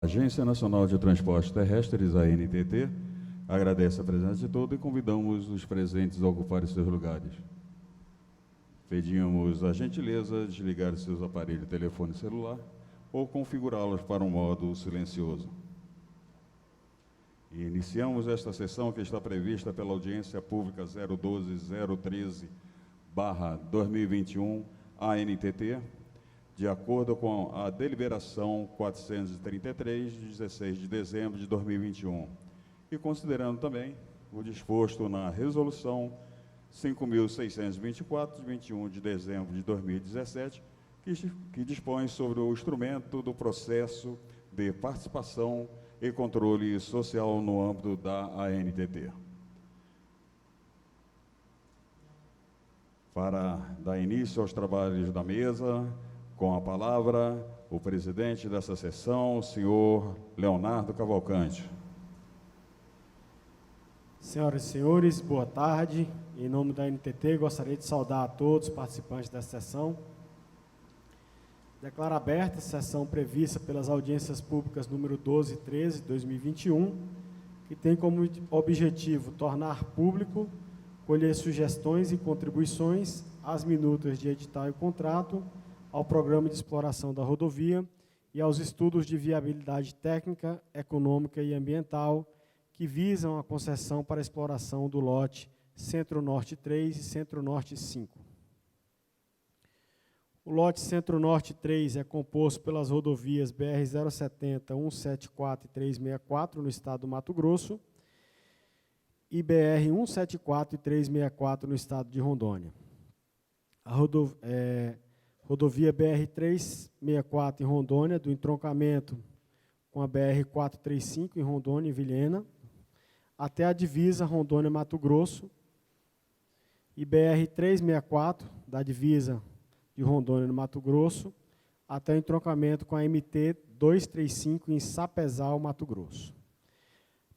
A Agência Nacional de Transportes Terrestres, a ANTT, agradece a presença de todos e convidamos os presentes a ocuparem seus lugares. Pedimos a gentileza de desligar seus aparelhos de telefone celular ou configurá-los para um modo silencioso. E iniciamos esta sessão que está prevista pela audiência pública 012-013/2021, ANTT, de acordo com a deliberação 433, de 16 de dezembro de 2021, e considerando também o disposto na resolução 5.624, de 21 de dezembro de 2017, que dispõe sobre o instrumento do processo de participação e controle social no âmbito da ANTT. Para dar início aos trabalhos da mesa, com a palavra, o presidente dessa sessão, o senhor Leonardo Cavalcante. Senhoras e senhores, boa tarde. Em nome da ANTT, gostaria de saudar a todos os participantes dessa sessão. Declaro aberta a sessão prevista pelas audiências públicas número 12 e 13 de 2021, que tem como objetivo tornar público, colher sugestões e contribuições às minutas de edital e contrato, ao Programa de Exploração da Rodovia e aos estudos de viabilidade técnica, econômica e ambiental que visam a concessão para a exploração do lote Centro-Norte 3 e Centro-Norte 5. O lote Centro-Norte 3 é composto pelas rodovias BR-070, 174 e 364 no estado do Mato Grosso e BR-174 e 364 no estado de Rondônia. A rodovia BR-364 em Rondônia, do entroncamento com a BR-435 em Rondônia e Vilhena, até a divisa Rondônia-Mato Grosso, e BR-364, da divisa de Rondônia no Mato Grosso, até o entroncamento com a MT-235 em Sapezal, Mato Grosso.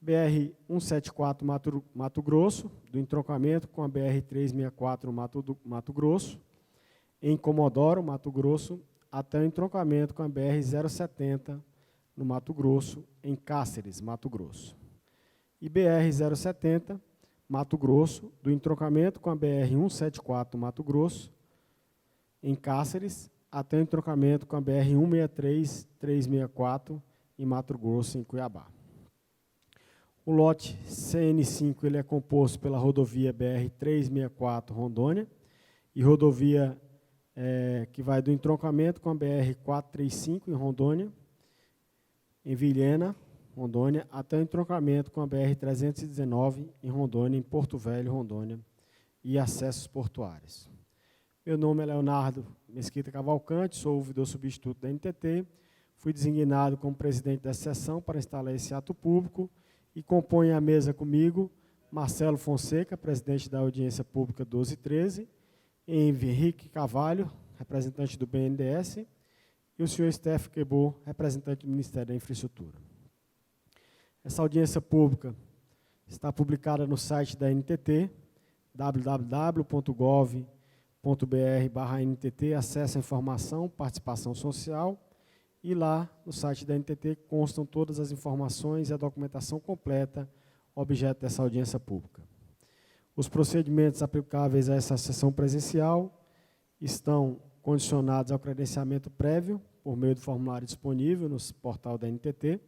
BR-174 Mato Grosso, do entroncamento com a BR-364 Mato Grosso, em Comodoro, Mato Grosso, até o entroncamento com a BR-070, no Mato Grosso, em Cáceres, Mato Grosso. E BR-070, Mato Grosso, do entroncamento com a BR-174, Mato Grosso, em Cáceres, até o entroncamento com a BR-163, 364, em Mato Grosso, em Cuiabá. O lote CN5 ele é composto pela rodovia BR-364, Rondônia, e rodovia que vai do entroncamento com a BR-435 em Rondônia, em Vilhena, Rondônia, até o entroncamento com a BR-319 em Rondônia, em Porto Velho, Rondônia, e acessos portuários. Meu nome é Leonardo Mesquita Cavalcante, sou ouvidor substituto da ANTT, fui designado como presidente dessa sessão para instalar esse ato público e compõe a mesa comigo Marcelo Fonseca, presidente da audiência pública 12 e 13, Henrique Carvalho, representante do BNDES, e o senhor Steph Quebot, representante do Ministério da Infraestrutura. Essa audiência pública está publicada no site da ANTT, www.gov.br/ANTT, acesse a informação, participação social, e lá no site da ANTT constam todas as informações e a documentação completa objeto dessa audiência pública. Os procedimentos aplicáveis a essa sessão presencial estão condicionados ao credenciamento prévio, por meio do formulário disponível no portal da ANTT,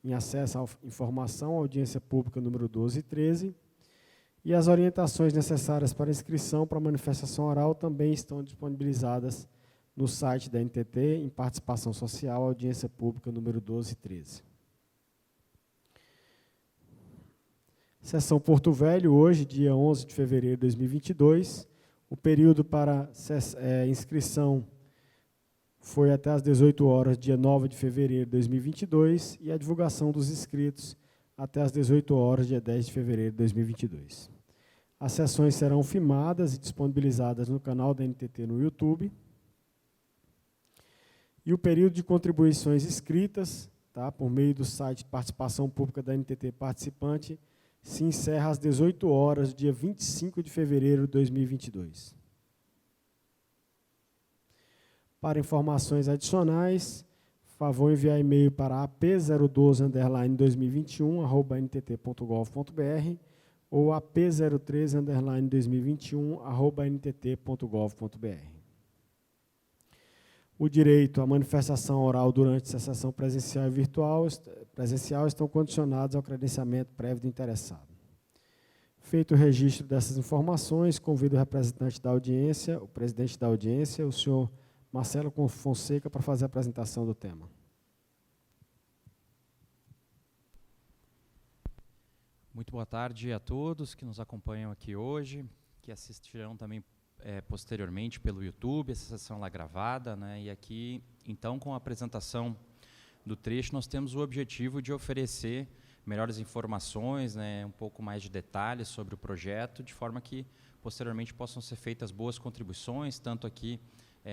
em acesso à informação, audiência pública número 12 e 13, e as orientações necessárias para inscrição para manifestação oral também estão disponibilizadas no site da ANTT, em participação social, audiência pública número 12 e 13. Sessão Porto Velho, hoje, dia 11 de fevereiro de 2022. O período para inscrição foi até às 18 horas, dia 9 de fevereiro de 2022, e a divulgação dos inscritos até às 18 horas, dia 10 de fevereiro de 2022. As sessões serão filmadas e disponibilizadas no canal da ANTT no YouTube. E o período de contribuições escritas, por meio do site Participação Pública da ANTT Participante, se encerra às 18 horas, dia 25 de fevereiro de 2022. Para informações adicionais, favor, enviar e-mail para ap012_2021@ntt.gov.br ou ap03_2021@ntt.gov.br. O direito à manifestação oral durante a sessão presencial e virtual presencial estão condicionados ao credenciamento prévio do interessado. Feito o registro dessas informações, convido o representante da audiência, o presidente da audiência, o senhor Marcelo Fonseca, para fazer a apresentação do tema. Muito boa tarde a todos que nos acompanham aqui hoje, que assistirão também posteriormente pelo YouTube, essa sessão lá gravada, né? E aqui, então, com a apresentação do trecho, nós temos o objetivo de oferecer melhores informações, né, um pouco mais de detalhes sobre o projeto, de forma que posteriormente possam ser feitas boas contribuições, tanto aqui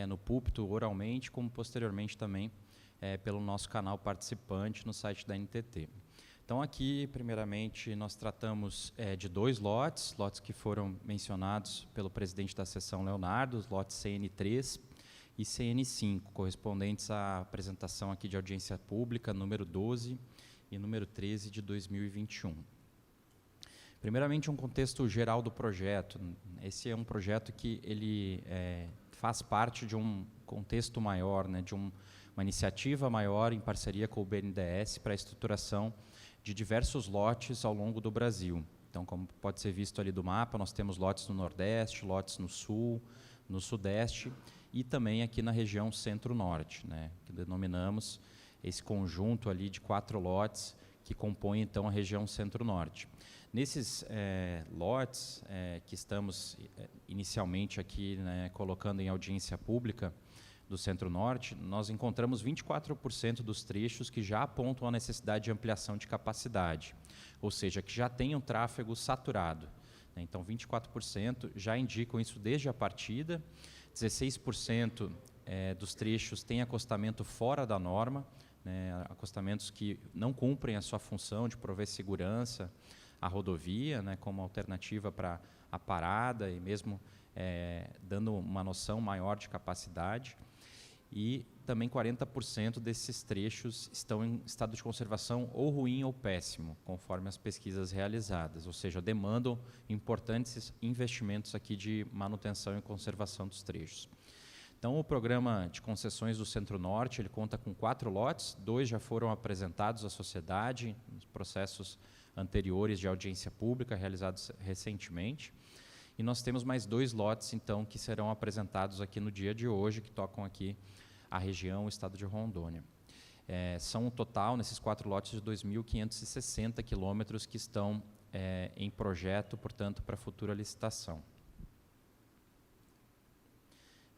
no púlpito, oralmente, como posteriormente também pelo nosso canal participante no site da NTT. Então, aqui, primeiramente, nós tratamos de 2 lotes que foram mencionados pelo presidente da sessão, Leonardo, os lotes CN3 e CN5, correspondentes à apresentação aqui de audiência pública, número 12 e número 13 de 2021. Primeiramente, um contexto geral do projeto. Esse é um projeto que ele faz parte de um contexto maior, né, de uma iniciativa maior em parceria com o BNDES para a estruturação de diversos lotes ao longo do Brasil. Então, como pode ser visto ali do mapa, nós temos lotes no Nordeste, lotes no Sul, no Sudeste e também aqui na região Centro-Norte, né, que denominamos esse conjunto ali de 4 lotes que compõem, então, a região Centro-Norte. Nesses lotes que estamos inicialmente aqui, né, colocando em audiência pública do Centro-Norte, nós encontramos 24% dos trechos que já apontam a necessidade de ampliação de capacidade, ou seja, que já tem um tráfego saturado, né? Então, 24% já indicam isso desde a partida, 16% dos trechos têm acostamento fora da norma, né, acostamentos que não cumprem a sua função de prover segurança à rodovia, né, como alternativa para a parada e mesmo dando uma noção maior de capacidade. E também 40% desses trechos estão em estado de conservação ou ruim ou péssimo, conforme as pesquisas realizadas, ou seja, demandam importantes investimentos aqui de manutenção e conservação dos trechos. Então, o programa de concessões do Centro-Norte, ele conta com 4 lotes, 2 já foram apresentados à sociedade, nos processos anteriores de audiência pública, realizados recentemente, e nós temos mais 2 lotes, então, que serão apresentados aqui no dia de hoje, que tocam aqui a região, o estado de Rondônia. São um total, nesses 4 lotes, de 2.560 quilômetros que estão em projeto, portanto, para futura licitação.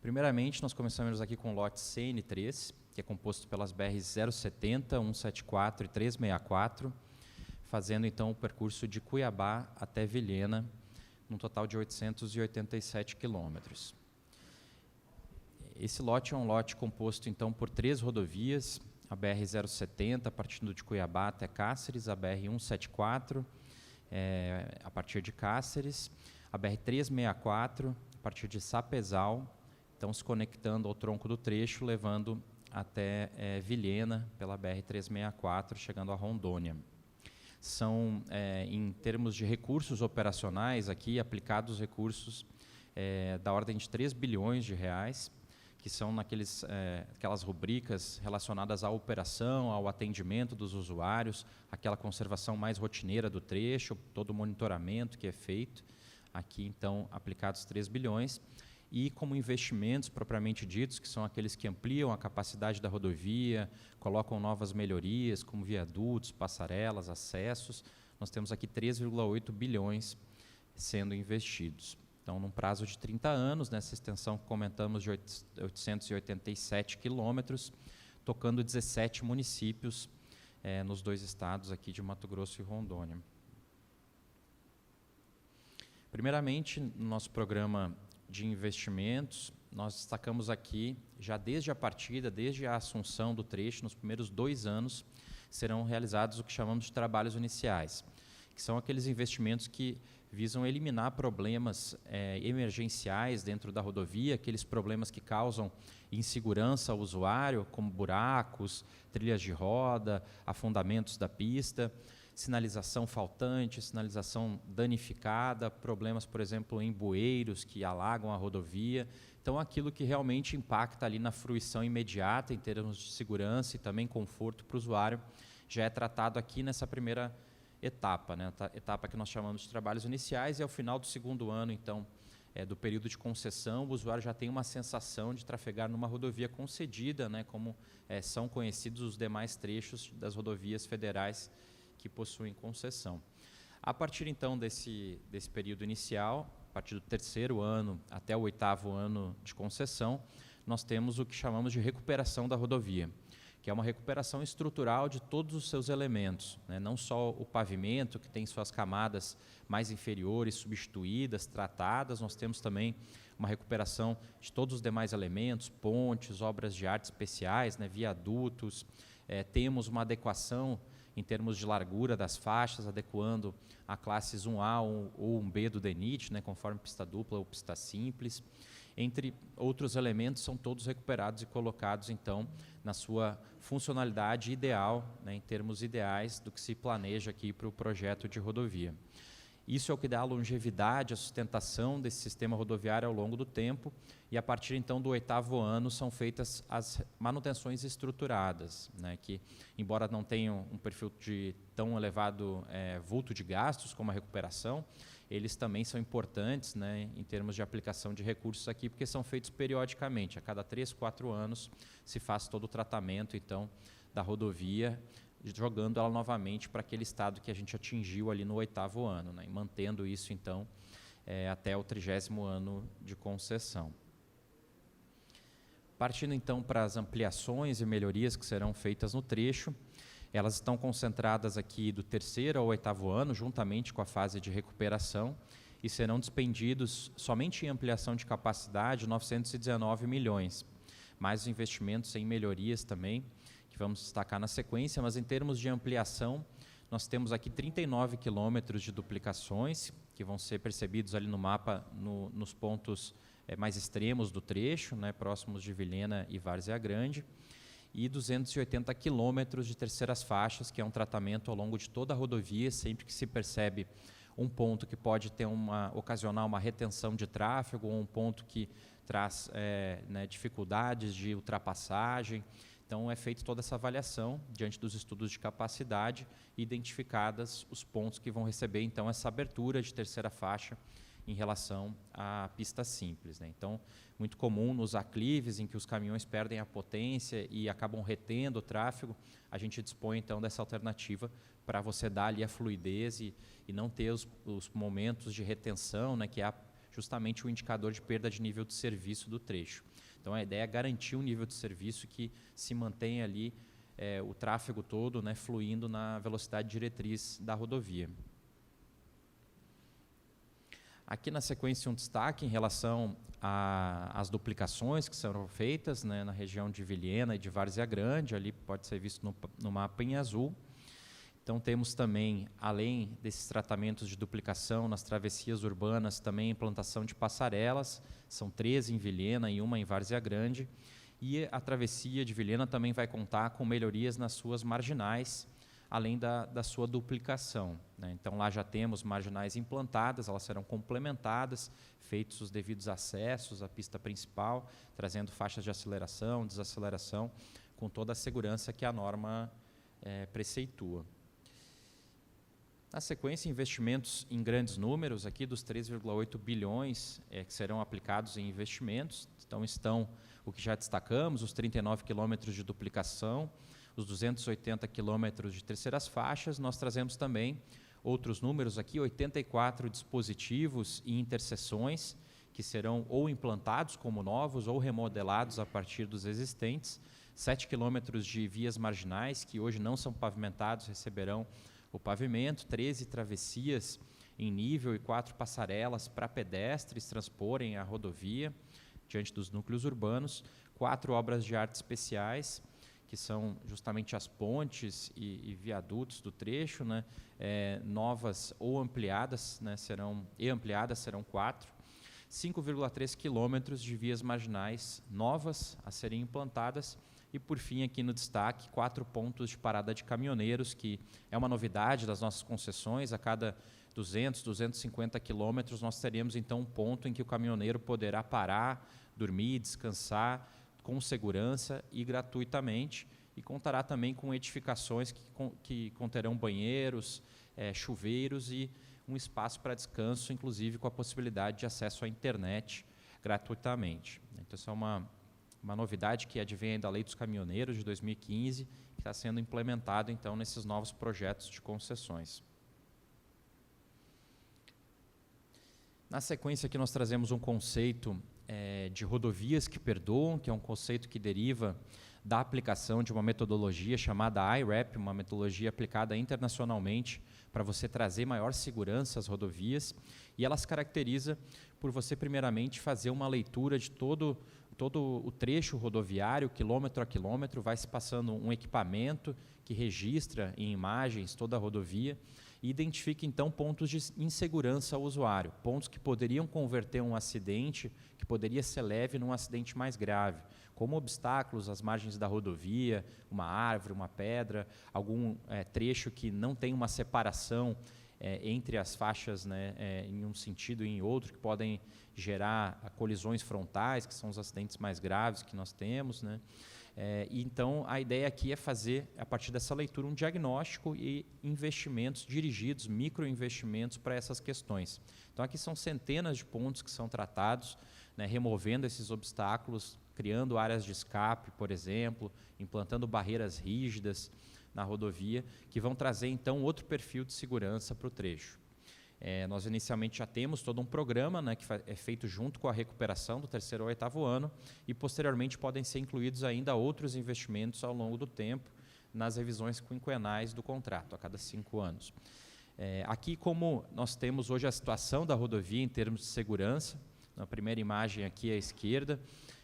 Primeiramente, nós começamos aqui com o lote CN3, que é composto pelas BRs 070, 174 e 364, fazendo, então, o percurso de Cuiabá até Vilhena, num total de 887 quilômetros. Esse lote é um lote composto, então, por 3 rodovias, a BR-070, partindo de Cuiabá até Cáceres, a BR-174, a partir de Cáceres, a BR-364, a partir de Sapezal, então, se conectando ao tronco do trecho, levando até Vilhena, pela BR-364, chegando a Rondônia. São, em termos de recursos operacionais, aqui aplicados recursos da ordem de 3 bilhões de reais, que são aquelas rubricas relacionadas à operação, ao atendimento dos usuários, aquela conservação mais rotineira do trecho, todo o monitoramento que é feito. Aqui, então, aplicados 3 bilhões. E como investimentos propriamente ditos, que são aqueles que ampliam a capacidade da rodovia, colocam novas melhorias, como viadutos, passarelas, acessos, nós temos aqui 3,8 bilhões sendo investidos. Então, num prazo de 30 anos, nessa extensão que comentamos de 887 quilômetros, tocando 17 municípios nos 2 estados aqui de Mato Grosso e Rondônia. Primeiramente, no nosso programa de investimentos, nós destacamos aqui, já desde a partida, desde a assunção do trecho, nos primeiros 2 anos, serão realizados o que chamamos de trabalhos iniciais, que são aqueles investimentos que visam eliminar problemas emergenciais dentro da rodovia, aqueles problemas que causam insegurança ao usuário, como buracos, trilhas de roda, afundamentos da pista, sinalização faltante, sinalização danificada, problemas, por exemplo, em bueiros que alagam a rodovia. Então, aquilo que realmente impacta ali na fruição imediata, em termos de segurança e também conforto para o usuário, já é tratado aqui nessa primeira etapa, né? Etapa que nós chamamos de trabalhos iniciais, e ao final do segundo ano, então, do período de concessão, o usuário já tem uma sensação de trafegar numa rodovia concedida, né? Como são conhecidos os demais trechos das rodovias federais que possuem concessão. A partir, então, desse período inicial, a partir do terceiro ano até o 8º ano de concessão, nós temos o que chamamos de recuperação da rodovia, que é uma recuperação estrutural de todos os seus elementos, né? Não só o pavimento, que tem suas camadas mais inferiores substituídas, tratadas, nós temos também uma recuperação de todos os demais elementos, pontes, obras de arte especiais, né? Viadutos, temos uma adequação em termos de largura das faixas, adequando a classes 1A ou 1B do DENIT, né? Conforme pista dupla ou pista simples. Entre outros elementos, são todos recuperados e colocados, então, na sua funcionalidade ideal, né, em termos ideais do que se planeja aqui para o projeto de rodovia. Isso é o que dá a longevidade, a sustentação desse sistema rodoviário ao longo do tempo, e a partir, então, do 8º ano são feitas as manutenções estruturadas, né, que, embora não tenham um perfil de tão elevado vulto de gastos como a recuperação, eles também são importantes, né, em termos de aplicação de recursos aqui, porque são feitos periodicamente. A cada 3, 4 anos se faz todo o tratamento, então, da rodovia, jogando ela novamente para aquele estado que a gente atingiu ali no 8º ano, né, e mantendo isso, então, até o 30º ano de concessão. Partindo, então, para as ampliações e melhorias que serão feitas no trecho, elas estão concentradas aqui do 3º ao 8º ano, juntamente com a fase de recuperação, e serão despendidos somente em ampliação de capacidade 919 milhões, mais investimentos em melhorias também, que vamos destacar na sequência, mas em termos de ampliação, nós temos aqui 39 quilômetros de duplicações, que vão ser percebidos ali no mapa, nos pontos mais extremos do trecho, né, próximos de Vilhena e Várzea Grande, e 280 quilômetros de terceiras faixas, que é um tratamento ao longo de toda a rodovia, sempre que se percebe um ponto que pode ocasionar uma retenção de tráfego, ou um ponto que traz né, dificuldades de ultrapassagem. Então, é feita toda essa avaliação diante dos estudos de capacidade, identificadas os pontos que vão receber, então, essa abertura de terceira faixa em relação à pista simples, né? Então, muito comum nos aclives em que os caminhões perdem a potência e acabam retendo o tráfego, a gente dispõe então dessa alternativa para você dar ali a fluidez e não ter os momentos de retenção, né, que é justamente o indicador de perda de nível de serviço do trecho. Então, a ideia é garantir um nível de serviço que se mantenha ali o tráfego todo, né, fluindo na velocidade diretriz da rodovia. Aqui na sequência um destaque em relação às duplicações que serão feitas, né, na região de Vilhena e de Várzea Grande, ali pode ser visto no mapa em azul. Então temos também, além desses tratamentos de duplicação nas travessias urbanas, também a implantação de passarelas, são 13 em Vilhena e 1 em Várzea Grande, e a travessia de Vilhena também vai contar com melhorias nas suas marginais, além da sua duplicação, né? Então, lá já temos marginais implantadas, elas serão complementadas, feitos os devidos acessos à pista principal, trazendo faixas de aceleração, desaceleração, com toda a segurança que a norma preceitua. Na sequência, investimentos em grandes números, aqui dos 3,8 bilhões que serão aplicados em investimentos. Então, estão o que já destacamos, os 39 quilômetros de duplicação, os 280 quilômetros de terceiras faixas. Nós trazemos também outros números aqui, 84 dispositivos e interseções que serão ou implantados como novos ou remodelados a partir dos existentes, 7 quilômetros de vias marginais que hoje não são pavimentados, receberão o pavimento, 13 travessias em nível e 4 passarelas para pedestres transporem a rodovia diante dos núcleos urbanos, 4 obras de arte especiais, que são justamente as pontes e viadutos do trecho, né, novas ou ampliadas, né, serão 4, 5,3 quilômetros de vias marginais novas a serem implantadas e, por fim, aqui no destaque, 4 pontos de parada de caminhoneiros, que é uma novidade das nossas concessões. A cada 200, 250 quilômetros nós teremos então um ponto em que o caminhoneiro poderá parar, dormir, descansar com segurança e gratuitamente, e contará também com edificações que conterão banheiros, chuveiros e um espaço para descanso, inclusive com a possibilidade de acesso à internet gratuitamente. Então, isso é uma novidade que advém da Lei dos Caminhoneiros de 2015, que está sendo implementado então nesses novos projetos de concessões. Na sequência aqui nós trazemos um conceito de rodovias que perdoam, que é um conceito que deriva da aplicação de uma metodologia chamada IRAP, uma metodologia aplicada internacionalmente para você trazer maior segurança às rodovias, e ela se caracteriza por você primeiramente fazer uma leitura de todo o trecho rodoviário, quilômetro a quilômetro, vai se passando um equipamento que registra em imagens toda a rodovia e identifica então pontos de insegurança ao usuário, pontos que poderiam converter um acidente, que poderia ser leve, num acidente mais grave, como obstáculos às margens da rodovia, uma árvore, uma pedra, algum trecho que não tem uma separação entre as faixas, né, em um sentido e em outro, que podem gerar colisões frontais, que são os acidentes mais graves que nós temos, né? Então, a ideia aqui é fazer, a partir dessa leitura, um diagnóstico e investimentos dirigidos, microinvestimentos para essas questões. Então, aqui são centenas de pontos que são tratados, né, removendo esses obstáculos, criando áreas de escape, por exemplo, implantando barreiras rígidas na rodovia, que vão trazer, então, outro perfil de segurança para o trecho. Nós inicialmente já temos todo um programa, né, que é feito junto com a recuperação do 3º ao 8º ano, e posteriormente podem ser incluídos ainda outros investimentos ao longo do tempo nas revisões quinquenais do contrato, a cada 5 anos. Aqui, como nós temos hoje a situação da rodovia em termos de segurança, na primeira imagem aqui à esquerda,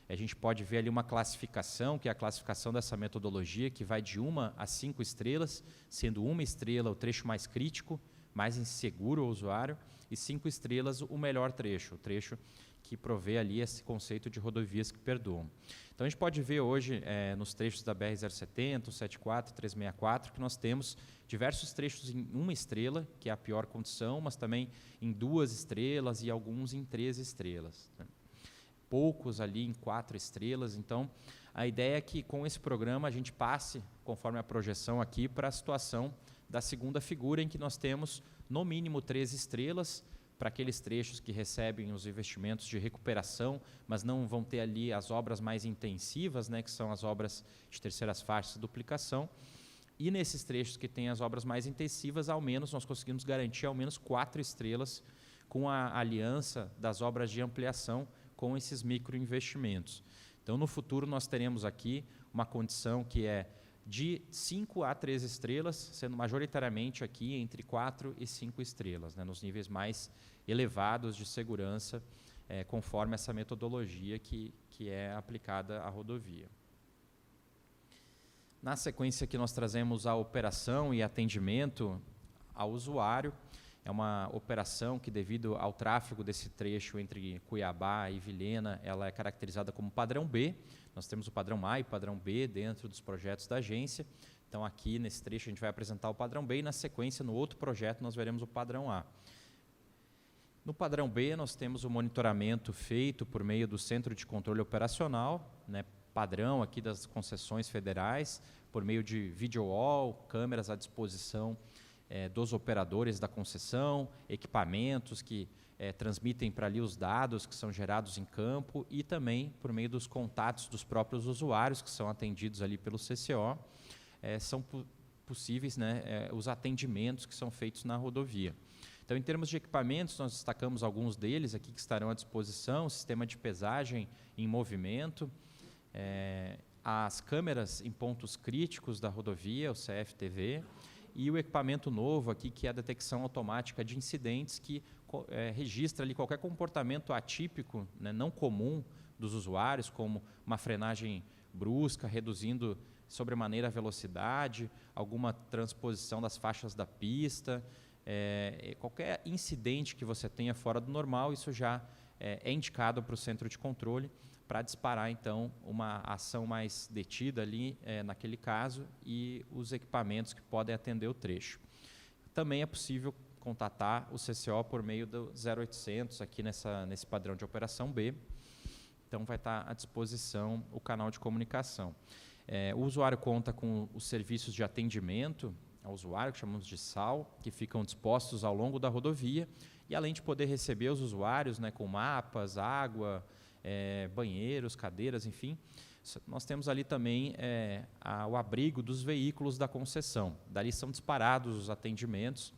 a gente pode ver ali uma classificação, que é a classificação dessa metodologia, que vai de 1 a 5 estrelas, sendo 1 estrela o trecho mais crítico, mais inseguro ao usuário, e 5 estrelas o melhor trecho, o trecho que provê ali esse conceito de rodovias que perdoam. Então, a gente pode ver hoje, nos trechos da BR-070, 74, 364, que nós temos diversos trechos em 1 estrela, que é a pior condição, mas também em 2 estrelas e alguns em 3 estrelas, né? Poucos ali em 4 estrelas. Então, a ideia é que com esse programa a gente passe, conforme a projeção aqui, para a situação da segunda figura, em que nós temos no mínimo 3 estrelas para aqueles trechos que recebem os investimentos de recuperação, mas não vão ter ali as obras mais intensivas, né, que são as obras de terceiras faixas de duplicação. E nesses trechos que têm as obras mais intensivas, ao menos nós conseguimos garantir ao menos 4 estrelas com a aliança das obras de ampliação com esses microinvestimentos. Então, no futuro, nós teremos aqui uma condição que é de 5 a 3 estrelas, sendo majoritariamente aqui entre 4 e 5 estrelas, né, nos níveis mais elevados de segurança, conforme essa metodologia que é aplicada à rodovia. Na sequência aqui nós trazemos a operação e atendimento ao usuário. É uma operação que, devido ao tráfego desse trecho entre Cuiabá e Vilhena, ela é caracterizada como padrão B. Nós temos o padrão A e o padrão B dentro dos projetos da agência. Então, aqui nesse trecho a gente vai apresentar o padrão B e, na sequência, no outro projeto, nós veremos o padrão A. No padrão B, nós temos o monitoramento feito por meio do Centro de Controle Operacional, né, padrão aqui das concessões federais, por meio de video wall, câmeras à disposição dos operadores da concessão, equipamentos que transmitem para ali os dados que são gerados em campo, e também por meio dos contatos dos próprios usuários que são atendidos ali pelo CCO, são possíveis, né, os atendimentos que são feitos na rodovia. Então, em termos de equipamentos, nós destacamos alguns deles aqui que estarão à disposição: o sistema de pesagem em movimento, as câmeras em pontos críticos da rodovia, o CFTV, e o equipamento novo aqui, que é a detecção automática de incidentes, que registra ali qualquer comportamento atípico, né, não comum dos usuários, como uma frenagem brusca, reduzindo sobremaneira a velocidade, alguma transposição das faixas da pista, qualquer incidente que você tenha fora do normal, isso já é indicado para o centro de controle para disparar, então, uma ação mais detida ali, naquele caso, e os equipamentos que podem atender o trecho. Também é possível contatar o CCO por meio do 0800 aqui nesse padrão de operação B. Então, vai estar à disposição o canal de comunicação. O usuário conta com os serviços de atendimento ao usuário, que chamamos de SAL, que ficam dispostos ao longo da rodovia, e além de poder receber os usuários, né, com mapas, água, banheiros, cadeiras, enfim, nós temos ali também o abrigo dos veículos da concessão. Dali são disparados os atendimentos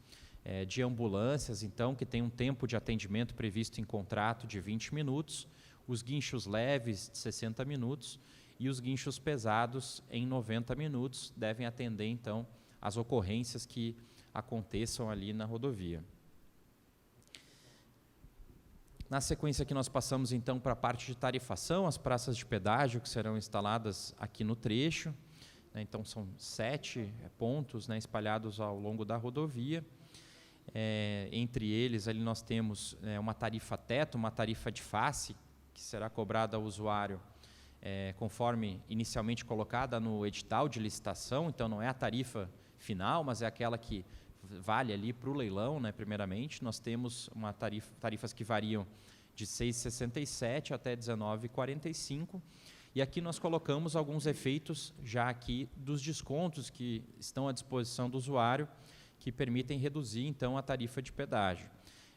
de ambulâncias, então, que tem um tempo de atendimento previsto em contrato de 20 minutos, os guinchos leves de 60 minutos e os guinchos pesados em 90 minutos devem atender, então, as ocorrências que aconteçam ali na rodovia. Na sequência aqui nós passamos então para a parte de tarifação, as praças de pedágio que serão instaladas aqui no trecho, né, então são 7 pontos, né, espalhados ao longo da rodovia. Entre eles ali nós temos uma tarifa teto, uma tarifa de face, que será cobrada ao usuário conforme inicialmente colocada no edital de licitação, então não é a tarifa final, mas é aquela que vale ali para o leilão, né, primeiramente. Nós temos tarifas que variam de R$ 6,67 até R$ 19,45, e aqui nós colocamos alguns efeitos já aqui dos descontos que estão à disposição do usuário, que permitem reduzir, então, a tarifa de pedágio.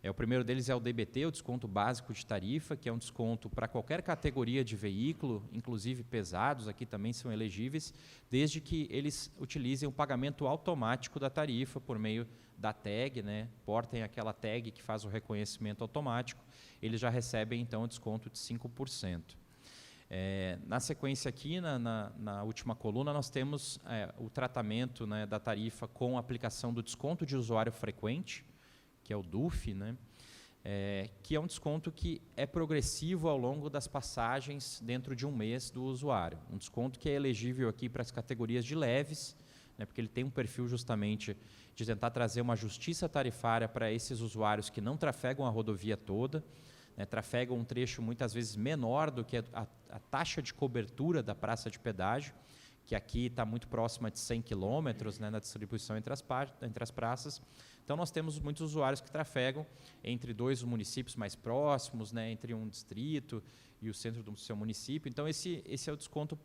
O primeiro deles é o DBT, o desconto básico de tarifa, que é um desconto para qualquer categoria de veículo, inclusive pesados, aqui também são elegíveis, desde que eles utilizem o pagamento automático da tarifa por meio da tag, né, portem aquela tag que faz o reconhecimento automático, eles já recebem, então, o desconto de 5%. Na sequência aqui, na última coluna, nós temos o tratamento, né, da tarifa com a aplicação do desconto de usuário frequente, que é o DUF, né, que é um desconto que é progressivo ao longo das passagens dentro de um mês do usuário. Um desconto que é elegível aqui para as categorias de leves, né, porque ele tem um perfil justamente de tentar trazer uma justiça tarifária para esses usuários que não trafegam a rodovia toda, né, trafegam um trecho muitas vezes menor do que a taxa de cobertura da praça de pedágio, que aqui está muito próxima de 100 quilômetros, né, na distribuição entre as praças. Então, nós temos muitos usuários que trafegam entre 2 municípios mais próximos, né, entre um distrito e o centro do seu município. Então, esse é o desconto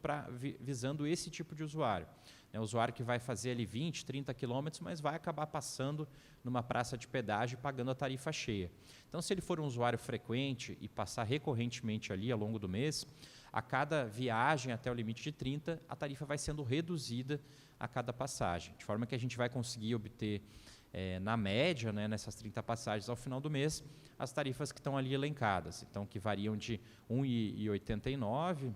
visando esse tipo de usuário. O usuário que vai fazer ali 20, 30 quilômetros, mas vai acabar passando numa praça de pedágio e pagando a tarifa cheia. Então, se ele for um usuário frequente e passar recorrentemente ali ao longo do mês, a cada viagem até o limite de 30, a tarifa vai sendo reduzida a cada passagem, de forma que a gente vai conseguir obter, na média, né, nessas 30 passagens ao final do mês, as tarifas que estão ali elencadas, então que variam de R$ 1,89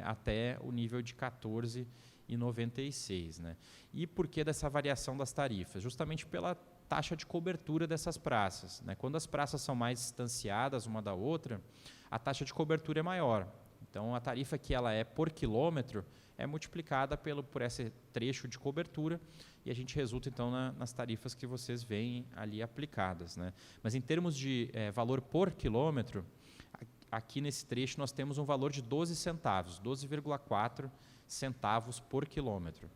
até o nível de R$ 14,96. Né? E por que dessa variação das tarifas? Justamente pela taxa de cobertura dessas praças. Né? Quando as praças são mais distanciadas uma da outra, a taxa de cobertura é maior. Então, a tarifa que ela é por quilômetro é multiplicada por esse trecho de cobertura e a gente resulta, então, nas tarifas que vocês veem ali aplicadas. Né? Mas, em termos de valor por quilômetro, aqui nesse trecho nós temos um valor de 12 centavos, 12,4 centavos por quilômetro.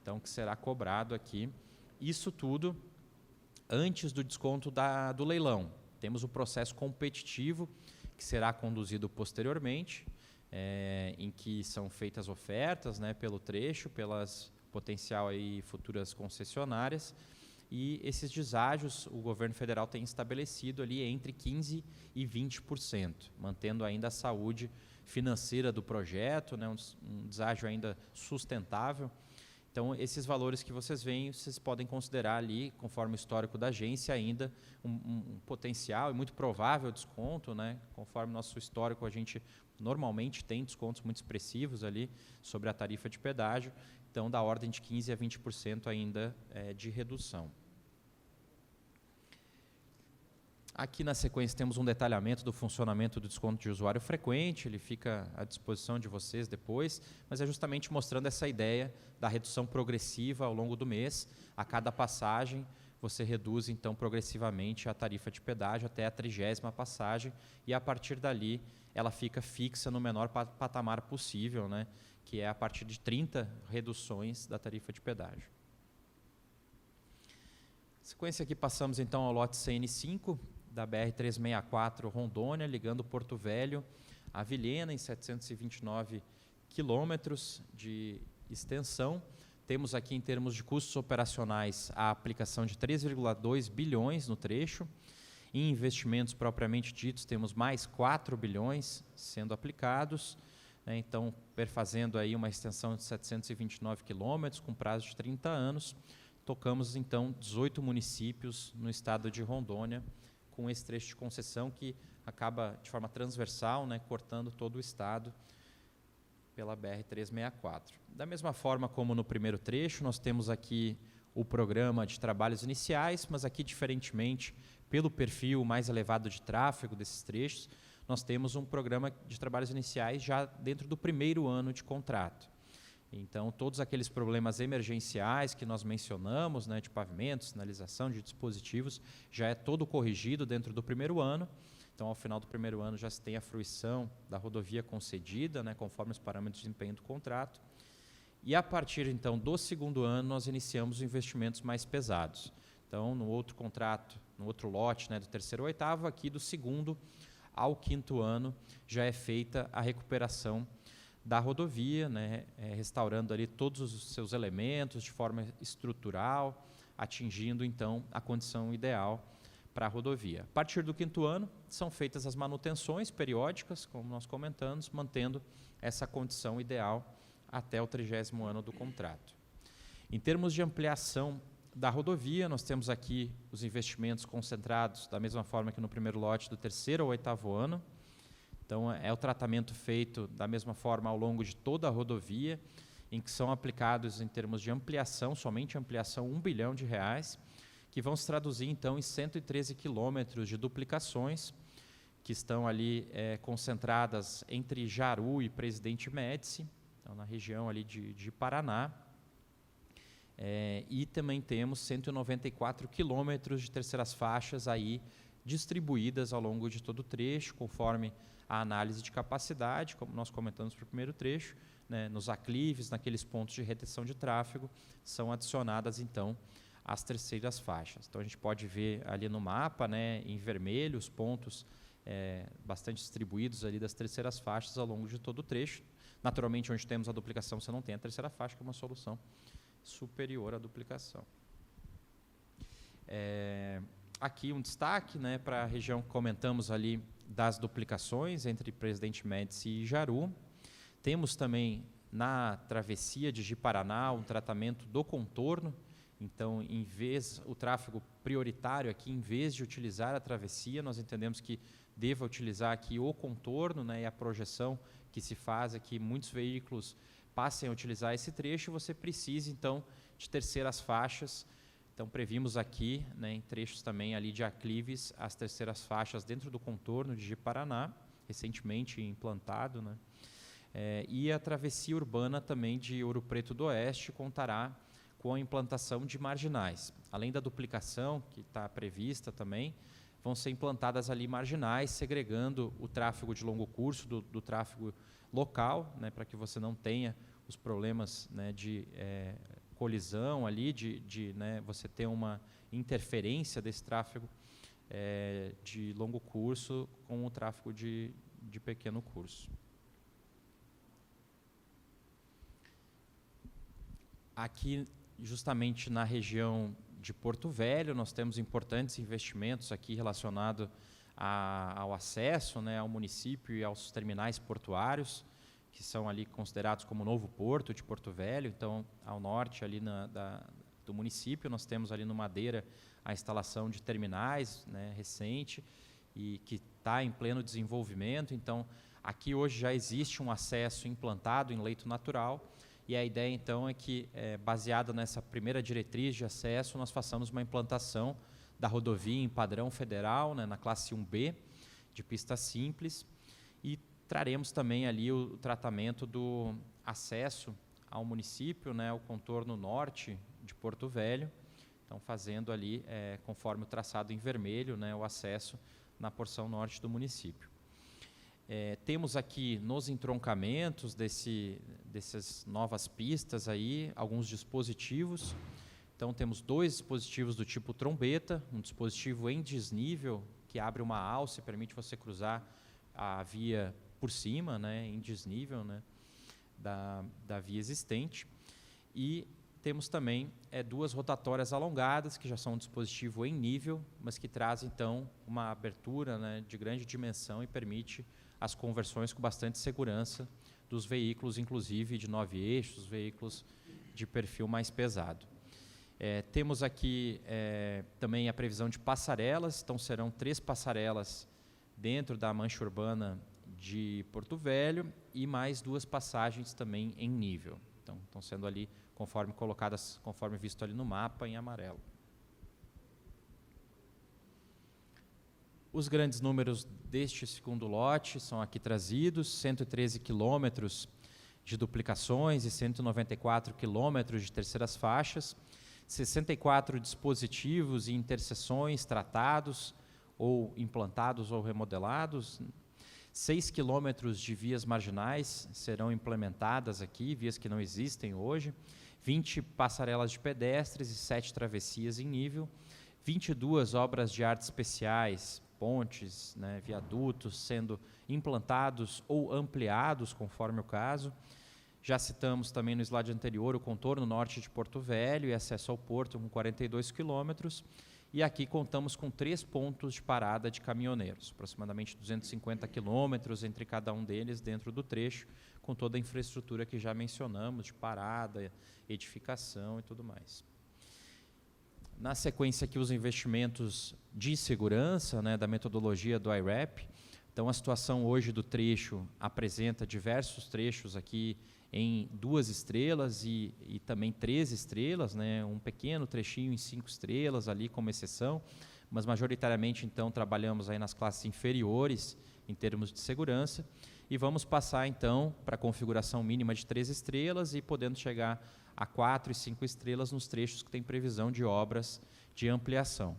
Então, que será cobrado aqui. Isso tudo antes do desconto do leilão. Temos o processo competitivo, que será conduzido posteriormente, em que são feitas ofertas, né, pelo trecho, pelas potencial aí futuras concessionárias, e esses deságios o governo federal tem estabelecido ali entre 15% e 20%, mantendo ainda a saúde financeira do projeto, né, um deságio ainda sustentável. Então, esses valores que vocês veem, vocês podem considerar ali, conforme o histórico da agência, ainda um potencial e muito provável desconto, né? Conforme nosso histórico, a gente normalmente tem descontos muito expressivos ali sobre a tarifa de pedágio, então, da ordem de 15% a 20% ainda de redução. Aqui na sequência temos um detalhamento do funcionamento do desconto de usuário frequente, ele fica à disposição de vocês depois, mas é justamente mostrando essa ideia da redução progressiva ao longo do mês. A cada passagem, você reduz então progressivamente a tarifa de pedágio até a 30ª passagem, e a partir dali ela fica fixa no menor patamar possível, né, que é a partir de 30 reduções da tarifa de pedágio. Sequência aqui, passamos então ao lote CN5, da BR-364 Rondônia, ligando Porto Velho a Vilhena, em 729 quilômetros de extensão. Temos aqui, em termos de custos operacionais, a aplicação de 3,2 bilhões no trecho. Em investimentos propriamente ditos, temos mais 4 bilhões sendo aplicados, né, então, perfazendo aí uma extensão de 729 quilômetros, com prazo de 30 anos. Tocamos, então, 18 municípios no estado de Rondônia, com esse trecho de concessão que acaba de forma transversal, né, cortando todo o estado pela BR-364. Da mesma forma como no primeiro trecho, nós temos aqui o programa de trabalhos iniciais, mas aqui, diferentemente, pelo perfil mais elevado de tráfego desses trechos, nós temos um programa de trabalhos iniciais já dentro do primeiro ano de contrato. Então, todos aqueles problemas emergenciais que nós mencionamos, né, de pavimento, sinalização, de dispositivos, já é todo corrigido dentro do primeiro ano. Então, ao final do primeiro ano, já se tem a fruição da rodovia concedida, né, conforme os parâmetros de desempenho do contrato. E, a partir, então, do segundo ano, nós iniciamos os investimentos mais pesados. Então, no outro contrato, no outro lote, né, do terceiro ao oitavo, aqui do segundo ao quinto ano, já é feita a recuperação da rodovia, né, restaurando ali todos os seus elementos de forma estrutural, atingindo, então, a condição ideal para a rodovia. A partir do quinto ano, são feitas as manutenções periódicas, como nós comentamos, mantendo essa condição ideal até o 30º ano do contrato. Em termos de ampliação da rodovia, nós temos aqui os investimentos concentrados da mesma forma que no primeiro lote, do terceiro ao oitavo ano. Então, é o tratamento feito da mesma forma ao longo de toda a rodovia, em que são aplicados, em termos de ampliação, somente ampliação, R$1 bilhão, que vão se traduzir, então, em 113 quilômetros de duplicações, que estão ali concentradas entre Jaru e Presidente Médici, então, na região ali de Paraná. E também temos 194 quilômetros de terceiras faixas aí distribuídas ao longo de todo o trecho, conforme a análise de capacidade, como nós comentamos para o primeiro trecho, né, nos aclives, naqueles pontos de retenção de tráfego, são adicionadas, então, as terceiras faixas. Então, a gente pode ver ali no mapa, né, em vermelho, os pontos bastante distribuídos ali das terceiras faixas ao longo de todo o trecho. Naturalmente, onde temos a duplicação, você não tem a terceira faixa, que é uma solução superior à duplicação. Aqui um destaque, né, para a região que comentamos ali das duplicações entre Presidente Médici e Jaru. Temos também na travessia de Ji-Paraná um tratamento do contorno. Então, em vez o tráfego prioritário aqui, em vez de utilizar a travessia, nós entendemos que deva utilizar aqui o contorno, né, e a projeção que se faz aqui, muitos veículos passem a utilizar esse trecho, você precisa, então, de terceiras faixas. Então, previmos aqui, né, em trechos também ali de aclives, as terceiras faixas dentro do contorno de Ji-Paraná, recentemente implantado, né, e a travessia urbana também de Ouro Preto do Oeste contará com a implantação de marginais. Além da duplicação, que está prevista também, vão ser implantadas ali marginais, segregando o tráfego de longo curso do tráfego local, né, para que você não tenha os problemas, né, de colisão ali, né, você ter uma interferência desse tráfego de longo curso com o tráfego de pequeno curso. Aqui, justamente na região de Porto Velho, nós temos importantes investimentos aqui relacionados ao acesso, né, ao município e aos terminais portuários, que são ali considerados como o novo porto de Porto Velho. Então, ao norte ali do município, nós temos ali no Madeira a instalação de terminais, né, recente, e que está em pleno desenvolvimento. Então, aqui hoje já existe um acesso implantado em leito natural, e a ideia, então, é que, baseada nessa primeira diretriz de acesso, nós façamos uma implantação da rodovia em padrão federal, né, na classe 1B, de pista simples, e traremos também ali o tratamento do acesso ao município, né, o contorno norte de Porto Velho, então fazendo ali, conforme o traçado em vermelho, né, o acesso na porção norte do município. Temos aqui nos entroncamentos dessas novas pistas aí, alguns dispositivos. Então temos 2 dispositivos do tipo trombeta, um dispositivo em desnível, que abre uma alça e permite você cruzar a via por cima, né, em desnível, né, da via existente. E temos também 2 rotatórias alongadas, que já são um dispositivo em nível, mas que traz então uma abertura, né, de grande dimensão e permite as conversões com bastante segurança dos veículos, inclusive de 9 eixos, veículos de perfil mais pesado. Temos aqui também a previsão de passarelas, então serão 3 passarelas dentro da mancha urbana de Porto Velho e mais 2 passagens também em nível. Então, estão sendo ali conforme colocadas, conforme visto ali no mapa em amarelo. Os grandes números deste segundo lote são aqui trazidos: 113 quilômetros de duplicações e 194 quilômetros de terceiras faixas, 64 dispositivos e interseções tratados ou implantados ou remodelados, 6 quilômetros de vias marginais serão implementadas aqui, vias que não existem hoje, 20 passarelas de pedestres e 7 travessias em nível, 22 obras de arte especiais, pontes, né, viadutos sendo implantados ou ampliados, conforme o caso. Já citamos também no slide anterior o contorno norte de Porto Velho e acesso ao porto com 42 quilômetros. E aqui contamos com 3 pontos de parada de caminhoneiros, aproximadamente 250 quilômetros entre cada um deles dentro do trecho, com toda a infraestrutura que já mencionamos, de parada, edificação e tudo mais. Na sequência aqui, os investimentos de segurança, né, da metodologia do IRAP. Então, a situação hoje do trecho apresenta diversos trechos aqui em 2 estrelas e também 3 estrelas, né, um pequeno trechinho em 5 estrelas ali como exceção, mas majoritariamente então trabalhamos aí nas classes inferiores em termos de segurança, e vamos passar então para a configuração mínima de 3 estrelas e podendo chegar a 4 e 5 estrelas nos trechos que tem previsão de obras de ampliação.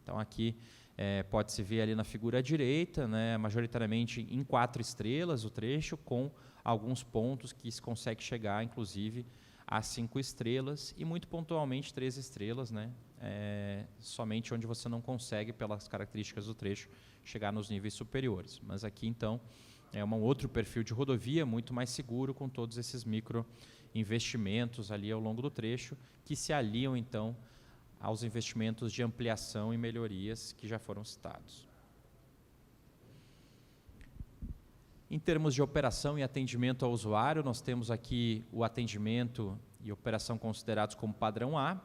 Então aqui pode-se ver ali na figura à direita, né, majoritariamente em 4 estrelas o trecho, com alguns pontos que se consegue chegar, inclusive, a 5 estrelas, e muito pontualmente 3 estrelas, né, somente onde você não consegue, pelas características do trecho, chegar nos níveis superiores. Mas aqui, então, é um outro perfil de rodovia, muito mais seguro, com todos esses microinvestimentos ali ao longo do trecho, que se aliam, então, aos investimentos de ampliação e melhorias que já foram citados. Em termos de operação e atendimento ao usuário, nós temos aqui o atendimento e operação considerados como padrão A,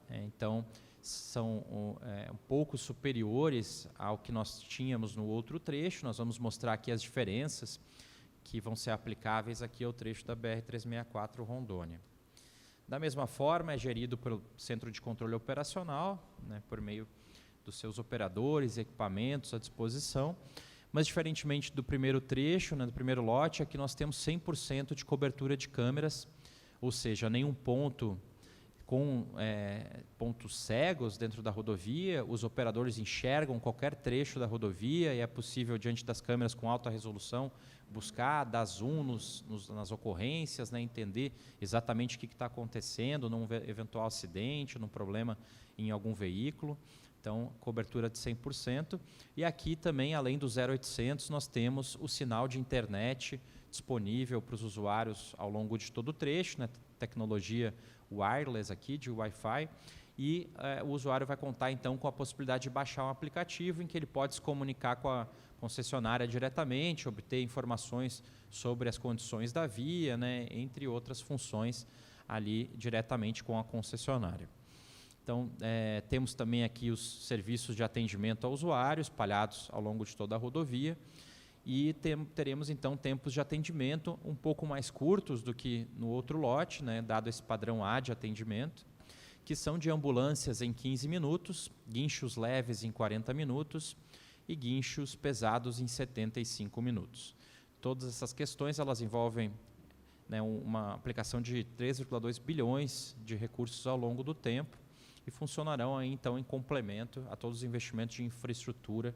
então são um pouco superiores ao que nós tínhamos no outro trecho. Nós vamos mostrar aqui as diferenças que vão ser aplicáveis aqui ao trecho da BR-364 Rondônia. Da mesma forma, é gerido pelo Centro de Controle Operacional, né, por meio dos seus operadores e equipamentos à disposição, mas diferentemente do primeiro trecho, né, do primeiro lote, aqui nós temos 100% de cobertura de câmeras, ou seja, nenhum ponto com pontos cegos dentro da rodovia, os operadores enxergam qualquer trecho da rodovia e é possível, diante das câmeras com alta resolução, buscar, dar zoom nas ocorrências, né, entender exatamente o que está acontecendo num eventual acidente, num problema em algum veículo. Então, cobertura de 100%. E aqui também, além do 0800, nós temos o sinal de internet disponível para os usuários ao longo de todo o trecho, né, tecnologia wireless aqui, de Wi-Fi, e o usuário vai contar então com a possibilidade de baixar um aplicativo em que ele pode se comunicar com a concessionária diretamente, obter informações sobre as condições da via, né, entre outras funções ali diretamente com a concessionária. Então, temos também aqui os serviços de atendimento ao usuário espalhados ao longo de toda a rodovia, e teremos então tempos de atendimento um pouco mais curtos do que no outro lote, né, dado esse padrão A de atendimento, que são de ambulâncias em 15 minutos, guinchos leves em 40 minutos e guinchos pesados em 75 minutos. Todas essas questões elas envolvem, né, uma aplicação de 3,2 bilhões de recursos ao longo do tempo e funcionarão aí, então, em complemento a todos os investimentos de infraestrutura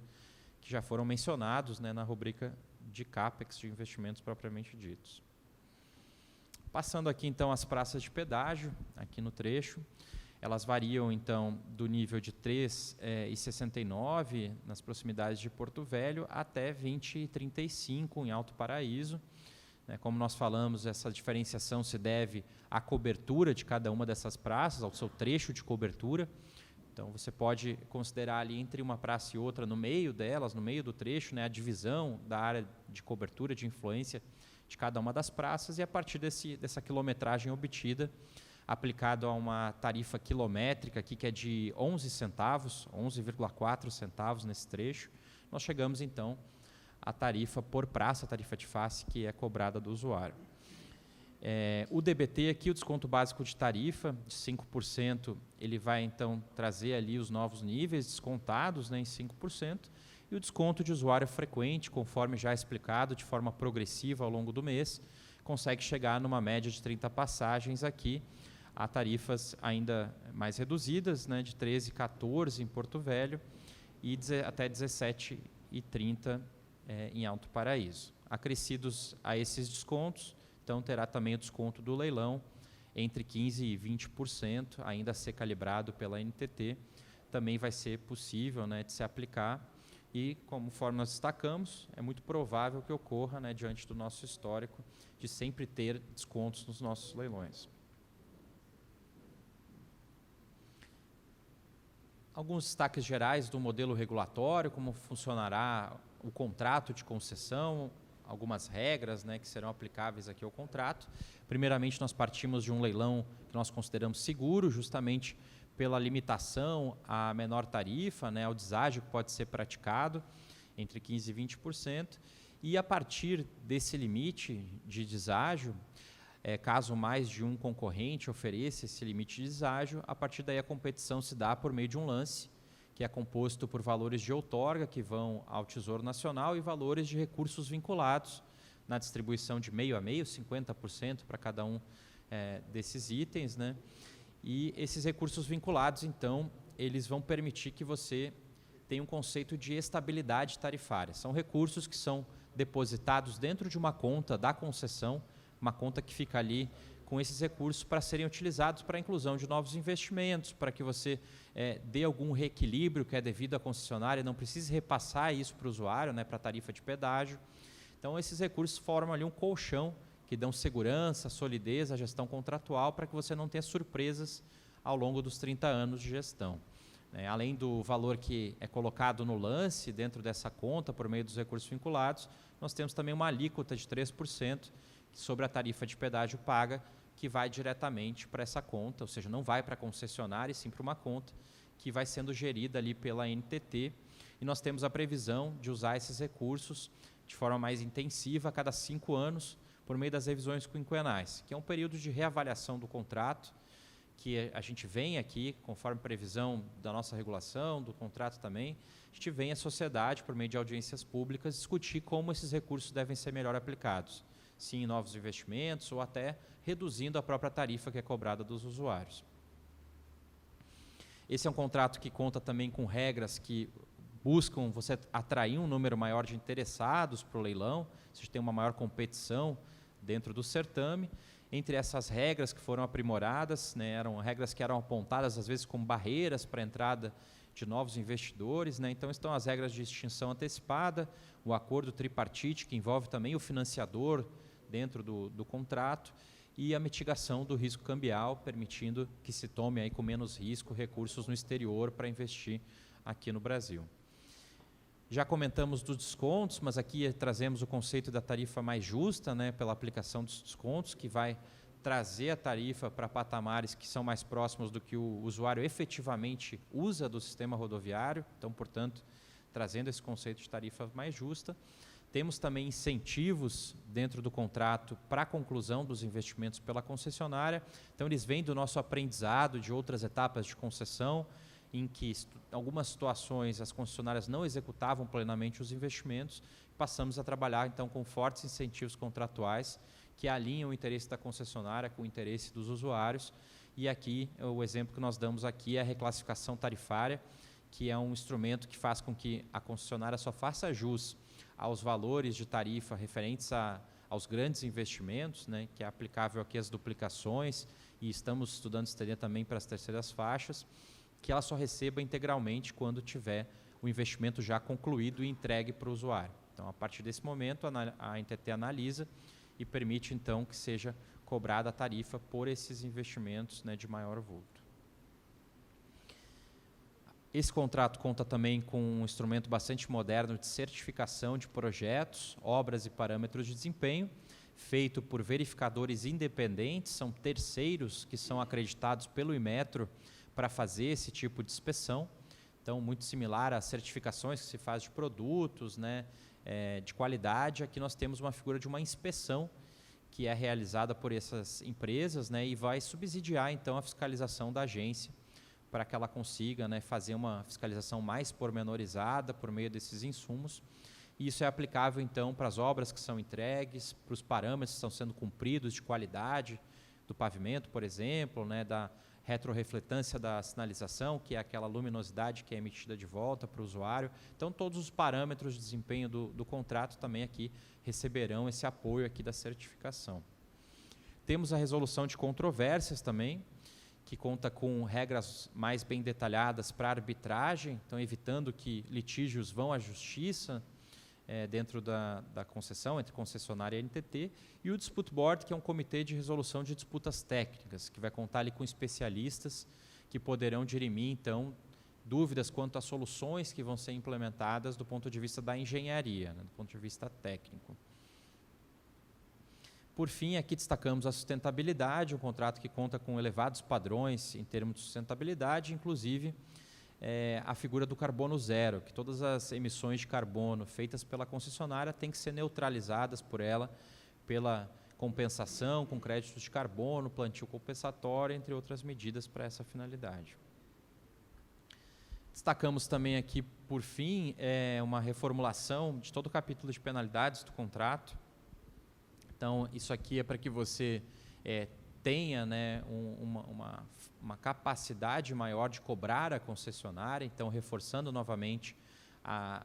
que já foram mencionados, né, na rubrica de CAPEX, de investimentos propriamente ditos. Passando aqui, então, as praças de pedágio, aqui no trecho, elas variam, então, do nível de 3,69 nas proximidades de Porto Velho até 20,35 em Alto Paraíso. Como nós falamos, essa diferenciação se deve à cobertura de cada uma dessas praças, ao seu trecho de cobertura. Então, você pode considerar ali entre uma praça e outra, no meio delas, no meio do trecho, né, a divisão da área de cobertura, de influência de cada uma das praças, e a partir dessa quilometragem obtida, aplicado a uma tarifa quilométrica aqui, que é de 11 centavos, 11,4 centavos nesse trecho, nós chegamos, então, à tarifa por praça, a tarifa de face, que é cobrada do usuário. O DBT aqui, o desconto básico de tarifa, de 5%, ele vai, então, trazer ali os novos níveis descontados, né, em 5%, e o desconto de usuário frequente, conforme já explicado, de forma progressiva ao longo do mês, consegue chegar numa média de 30 passagens aqui, a tarifas ainda mais reduzidas, né, de 13,14 em Porto Velho e até 17,30 em Alto Paraíso. Acrescidos a esses descontos, então terá também o desconto do leilão entre 15% e 20%, ainda a ser calibrado pela NTT, também vai ser possível, né, de se aplicar e, conforme nós destacamos, é muito provável que ocorra, né, diante do nosso histórico, de sempre ter descontos nos nossos leilões. Alguns destaques gerais do modelo regulatório, como funcionará o contrato de concessão, algumas regras, né, que serão aplicáveis aqui ao contrato. Primeiramente, nós partimos de um leilão que nós consideramos seguro, justamente pela limitação à menor tarifa, né, ao deságio que pode ser praticado, entre 15% e 20%, e a partir desse limite de deságio, caso mais de um concorrente ofereça esse limite de deságio, a partir daí a competição se dá por meio de um lance, que é composto por valores de outorga que vão ao Tesouro Nacional e valores de recursos vinculados na distribuição de meio a meio, 50% para cada um desses itens, né? E esses recursos vinculados, então, eles vão permitir que você tenha um conceito de estabilidade tarifária. São recursos que são depositados dentro de uma conta da concessão, uma conta que fica ali com esses recursos para serem utilizados para a inclusão de novos investimentos, para que você dê algum reequilíbrio que é devido à concessionária, não precise repassar isso para o usuário, né, para a tarifa de pedágio. Então, esses recursos formam ali um colchão que dão segurança, solidez à gestão contratual para que você não tenha surpresas ao longo dos 30 anos de gestão. Além do valor que é colocado no lance dentro dessa conta por meio dos recursos vinculados, nós temos também uma alíquota de 3% sobre a tarifa de pedágio paga, que vai diretamente para essa conta, ou seja, não vai para a concessionária, e sim para uma conta que vai sendo gerida ali pela NTT, e nós temos a previsão de usar esses recursos de forma mais intensiva a cada 5 anos, por meio das revisões quinquenais, que é um período de reavaliação do contrato, que a gente vem aqui, conforme previsão da nossa regulação, do contrato também, a gente vem à sociedade, por meio de audiências públicas, discutir como esses recursos devem ser melhor aplicados, se em novos investimentos ou até reduzindo a própria tarifa que é cobrada dos usuários. Esse é um contrato que conta também com regras que buscam você atrair um número maior de interessados para o leilão, se tem uma maior competição dentro do certame. Entre essas regras que foram aprimoradas, né, eram regras que eram apontadas às vezes como barreiras para a entrada de novos investidores, né? Então estão as regras de extinção antecipada, o acordo tripartite que envolve também o financiador dentro do contrato e a mitigação do risco cambial, permitindo que se tome aí com menos risco recursos no exterior para investir aqui no Brasil. Já comentamos dos descontos, mas aqui trazemos o conceito da tarifa mais justa, né, pela aplicação dos descontos, que vai trazer a tarifa para patamares que são mais próximos do que o usuário efetivamente usa do sistema rodoviário, então, portanto, trazendo esse conceito de tarifa mais justa. Temos também incentivos dentro do contrato para a conclusão dos investimentos pela concessionária. Então, eles vêm do nosso aprendizado de outras etapas de concessão, em que, em algumas situações, as concessionárias não executavam plenamente os investimentos. Passamos a trabalhar, então, com fortes incentivos contratuais que alinham o interesse da concessionária com o interesse dos usuários. E aqui, o exemplo que nós damos aqui é a reclassificação tarifária, que é um instrumento que faz com que a concessionária só faça jus aos valores de tarifa referentes aos grandes investimentos, né, que é aplicável aqui às duplicações, e estamos estudando estender também para as terceiras faixas, que ela só receba integralmente quando tiver o investimento já concluído e entregue para o usuário. Então, a partir desse momento, a NTT analisa e permite, então, que seja cobrada a tarifa por esses investimentos, né, de maior vulto. Esse contrato conta também com um instrumento bastante moderno de certificação de projetos, obras e parâmetros de desempenho, feito por verificadores independentes, são terceiros que são acreditados pelo Inmetro para fazer esse tipo de inspeção. Então, muito similar às certificações que se faz de produtos, né, de qualidade. Aqui nós temos uma figura de uma inspeção que é realizada por essas empresas, né, e vai subsidiar, então, a fiscalização da agência para que ela consiga, né, fazer uma fiscalização mais pormenorizada por meio desses insumos. E isso é aplicável, então, para as obras que são entregues, para os parâmetros que estão sendo cumpridos de qualidade do pavimento, por exemplo, né, da retrorefletância da sinalização, que é aquela luminosidade que é emitida de volta para o usuário. Então, todos os parâmetros de desempenho do contrato também aqui receberão esse apoio aqui da certificação. Temos a resolução de controvérsias também, que conta com regras mais bem detalhadas para arbitragem, então evitando que litígios vão à justiça dentro da concessão, entre concessionária e NTT, e o Dispute Board, que é um comitê de resolução de disputas técnicas, que vai contar ali com especialistas que poderão dirimir, então, dúvidas quanto às soluções que vão ser implementadas do ponto de vista da engenharia, né, do ponto de vista técnico. Por fim, aqui destacamos a sustentabilidade, um contrato que conta com elevados padrões em termos de sustentabilidade, inclusive a figura do carbono zero, que todas as emissões de carbono feitas pela concessionária têm que ser neutralizadas por ela, pela compensação com créditos de carbono, plantio compensatório, entre outras medidas para essa finalidade. Destacamos também aqui, por fim, uma reformulação de todo o capítulo de penalidades do contrato. Então, isso aqui é para que você tenha, né, uma capacidade maior de cobrar a concessionária, então reforçando novamente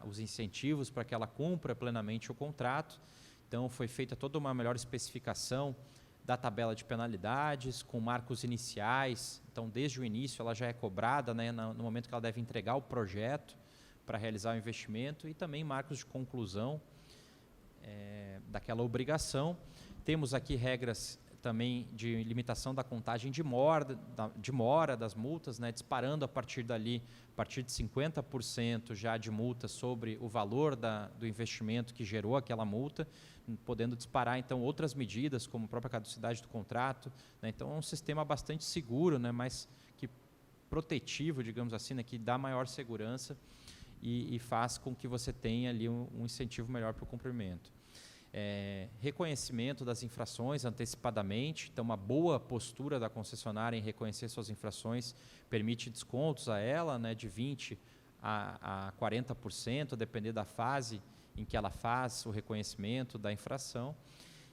os incentivos para que ela cumpra plenamente o contrato. Então, foi feita toda uma melhor especificação da tabela de penalidades, com marcos iniciais. Então, desde o início, ela já é cobrada, né, no momento que ela deve entregar o projeto para realizar o investimento, e também marcos de conclusão daquela obrigação. Temos aqui regras também de limitação da contagem de mora das multas, né, disparando a partir dali, a partir de 50% já de multa sobre o valor do investimento que gerou aquela multa, podendo disparar, então, outras medidas, como a própria caducidade do contrato, né. Então, é um sistema bastante seguro, né, mas que protetivo, digamos assim, né, que dá maior segurança e faz com que você tenha ali um incentivo melhor para o cumprimento. Reconhecimento das infrações antecipadamente, então uma boa postura da concessionária em reconhecer suas infrações permite descontos a ela, né, de 20% a 40%, depender da fase em que ela faz o reconhecimento da infração.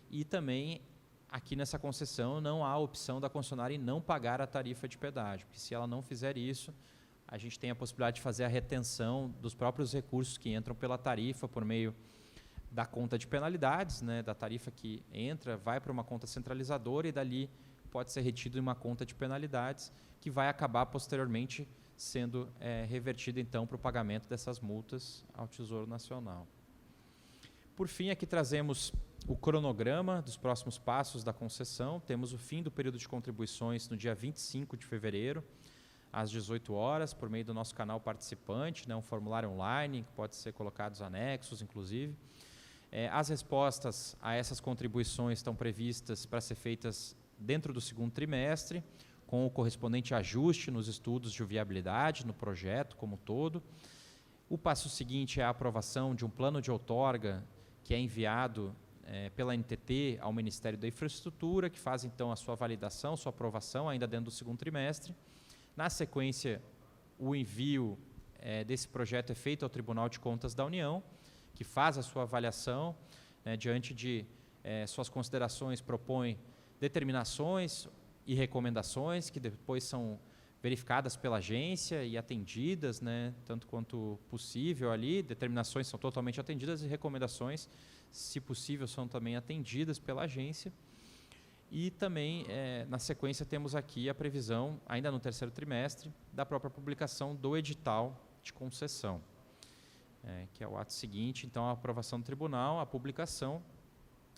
E também, aqui nessa concessão, não há opção da concessionária em não pagar a tarifa de pedágio, porque se ela não fizer isso, a gente tem a possibilidade de fazer a retenção dos próprios recursos que entram pela tarifa por meio da conta de penalidades, né, da tarifa que entra, vai para uma conta centralizadora e dali pode ser retido em uma conta de penalidades que vai acabar posteriormente sendo revertida então para o pagamento dessas multas ao Tesouro Nacional. Por fim, aqui trazemos o cronograma dos próximos passos da concessão. Temos o fim do período de contribuições no dia 25 de fevereiro, às 18 horas, por meio do nosso canal participante, né, um formulário online, que pode ser colocados anexos, inclusive. As respostas a essas contribuições estão previstas para ser feitas dentro do segundo trimestre, com o correspondente ajuste nos estudos de viabilidade, no projeto como um todo. O passo seguinte é a aprovação de um plano de outorga que é enviado pela NTT ao Ministério da Infraestrutura, que faz então a sua validação, sua aprovação ainda dentro do segundo trimestre. Na sequência, o envio desse projeto é feito ao Tribunal de Contas da União, que faz a sua avaliação, diante de suas considerações, propõe determinações e recomendações que depois são verificadas pela agência e atendidas, tanto quanto possível ali. Determinações são totalmente atendidas e recomendações, se possível, são também atendidas pela agência. E também, na sequência, temos aqui a previsão, ainda no terceiro trimestre, da própria publicação do edital de concessão, que é o ato seguinte, então, a aprovação do tribunal, a publicação,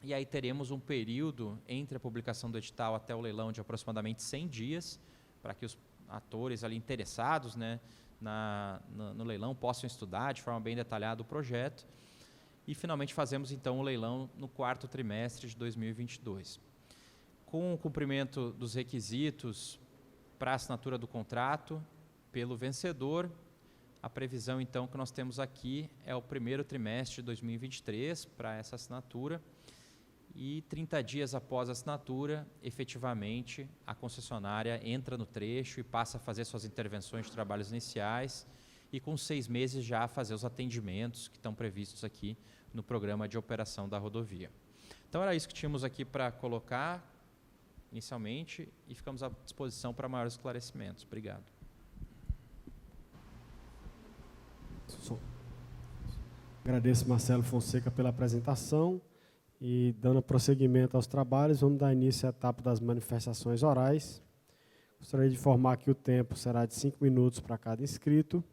e aí teremos um período entre a publicação do edital até o leilão de aproximadamente 100 dias, para que os atores ali interessados no leilão possam estudar de forma bem detalhada o projeto, e finalmente fazemos então o leilão no quarto trimestre de 2022. Com o cumprimento dos requisitos para a assinatura do contrato pelo vencedor, a previsão então que nós temos aqui é o primeiro trimestre de 2023 para essa assinatura, e 30 dias após a assinatura, efetivamente, a concessionária entra no trecho e passa a fazer suas intervenções de trabalhos iniciais, e com 6 meses já a fazer os atendimentos que estão previstos aqui no programa de operação da rodovia. Então era isso que tínhamos aqui para colocar inicialmente, e ficamos à disposição para maiores esclarecimentos. Obrigado. Agradeço, Marcelo Fonseca, pela apresentação. E, dando prosseguimento aos trabalhos, vamos dar início à etapa das manifestações orais. Gostaria de informar que o tempo será de 5 minutos para cada inscrito.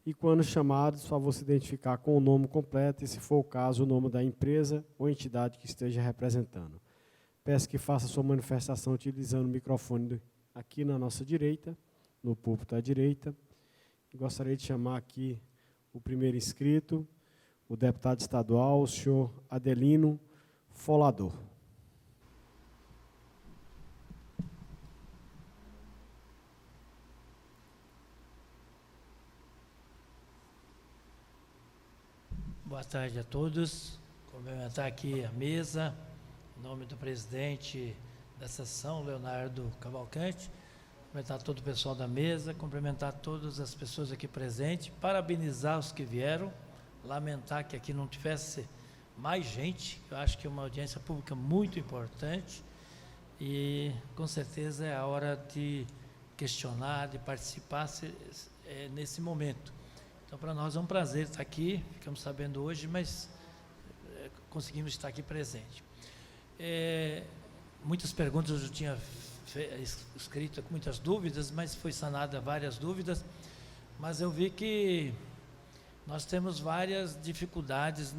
E, quando chamados, favor se identificar com o nome completo e, se for o caso, o nome da empresa ou entidade que esteja representando. Peço que faça sua manifestação utilizando o microfone aqui na nossa direita, no púlpito à direita. E gostaria de chamar aqui o primeiro inscrito, o deputado estadual, o senhor Adelino Folador. Boa tarde a todos. Cumprimentar aqui a mesa, em nome do presidente da sessão, Leonardo Cavalcante. Cumprimentar todo o pessoal da mesa, cumprimentar todas as pessoas aqui presentes, parabenizar os que vieram, lamentar que aqui não tivesse mais gente. Eu acho que é uma audiência pública muito importante e, com certeza, é a hora de questionar, de participar nesse momento. Então, para nós é um prazer estar aqui, ficamos sabendo hoje, mas conseguimos estar aqui presente. Muitas perguntas eu tinha escrito com muitas dúvidas, mas foi sanada várias dúvidas, mas eu vi que nós temos várias dificuldades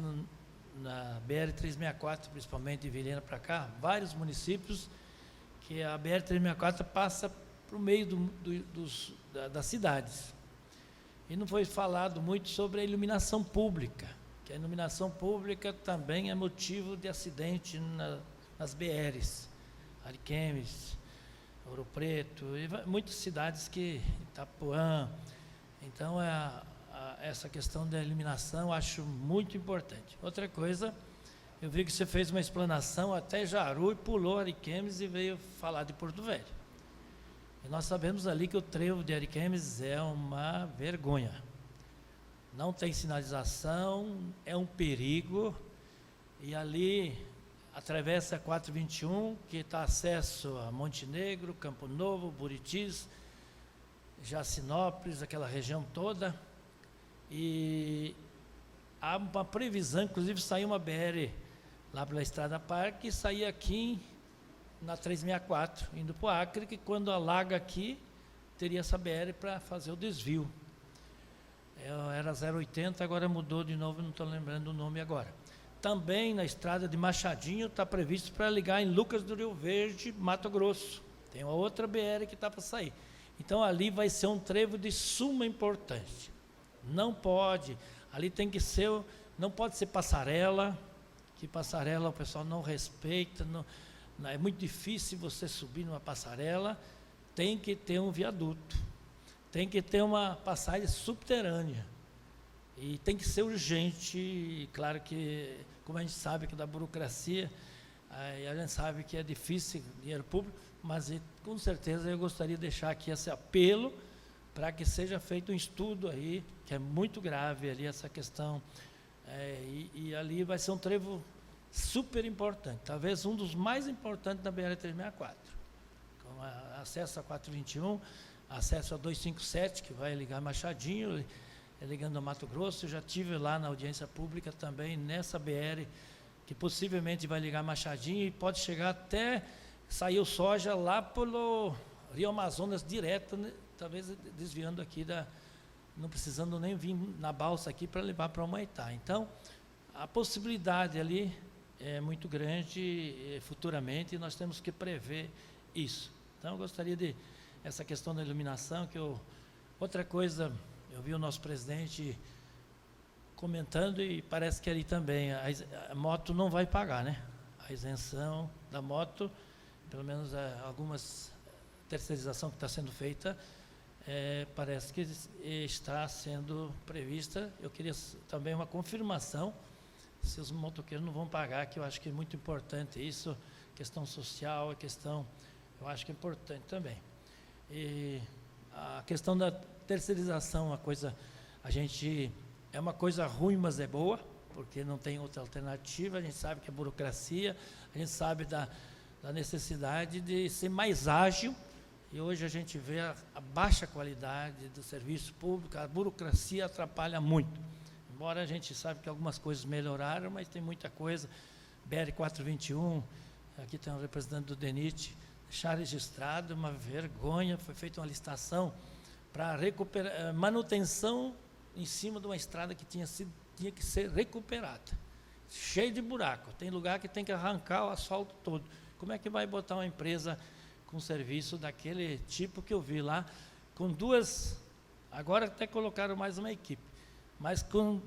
na BR-364, principalmente de Vilhena para cá, vários municípios que a BR-364 passa para o meio das cidades. E não foi falado muito sobre a iluminação pública, que a iluminação pública também é motivo de acidente nas BRs, Ariquemes, Ouro Preto, e muitas cidades que Itapuã. Então, essa questão da iluminação eu acho muito importante. Outra coisa, eu vi que você fez uma explanação até Jaru e pulou Ariquemes e veio falar de Porto Velho. E nós sabemos ali que o trevo de Ariquemes é uma vergonha. Não tem sinalização, é um perigo. E ali atravessa a 421, que está acesso a Montenegro, Campo Novo, Buritis, Jacinópolis, aquela região toda. E há uma previsão, inclusive saiu uma BR lá pela Estrada Parque e sair aqui na 364, indo para o Acre, que quando alaga aqui, teria essa BR para fazer o desvio. Era 080, agora mudou de novo, não estou lembrando o nome agora. Também na estrada de Machadinho está previsto para ligar em Lucas do Rio Verde, Mato Grosso. Tem uma outra BR que está para sair. Então ali vai ser um trevo de suma importância. Não pode, ali tem que ser, não pode ser passarela, que passarela o pessoal não respeita, é muito difícil você subir numa passarela, tem que ter um viaduto, tem que ter uma passagem subterrânea. E tem que ser urgente, e claro que, como a gente sabe que da burocracia, a gente sabe que é difícil dinheiro público, mas com certeza eu gostaria de deixar aqui esse apelo para que seja feito um estudo aí, que é muito grave ali essa questão, e ali vai ser um trevo super importante, talvez um dos mais importantes da BR-364, com acesso a 421, acesso a 257, que vai ligar Machadinho, ligando a Mato Grosso. Eu já estive lá na audiência pública também, nessa BR, que possivelmente vai ligar Machadinho e pode chegar até sair o soja lá pelo Rio Amazonas direto, né? Talvez desviando aqui, não precisando nem vir na balsa aqui para levar para Humaitá. Então, a possibilidade ali é muito grande futuramente, e nós temos que prever isso. Então, eu gostaria de, essa questão da iluminação, outra coisa, eu vi o nosso presidente comentando, e parece que ali também a moto não vai pagar, né? A isenção da moto, pelo menos algumas terceirização que está sendo feita, parece que está sendo prevista. Eu queria também uma confirmação se os motoqueiros não vão pagar, que eu acho que é muito importante isso, questão social, eu acho que é importante também. E a questão da terceirização, é uma coisa ruim, mas é boa, porque não tem outra alternativa. A gente sabe que é burocracia, a gente sabe da necessidade de ser mais ágil, e hoje a gente vê a baixa qualidade do serviço público, a burocracia atrapalha muito. Embora a gente sabe que algumas coisas melhoraram, mas tem muita coisa. BR-421, aqui tem um representante do DENIT, deixar registrado, uma vergonha, foi feita uma licitação para manutenção em cima de uma estrada que tinha que ser recuperada, cheio de buraco. Tem lugar que tem que arrancar o asfalto todo. Como é que vai botar uma empresa com serviço daquele tipo que eu vi lá, com duas, agora até colocaram mais uma equipe, mas com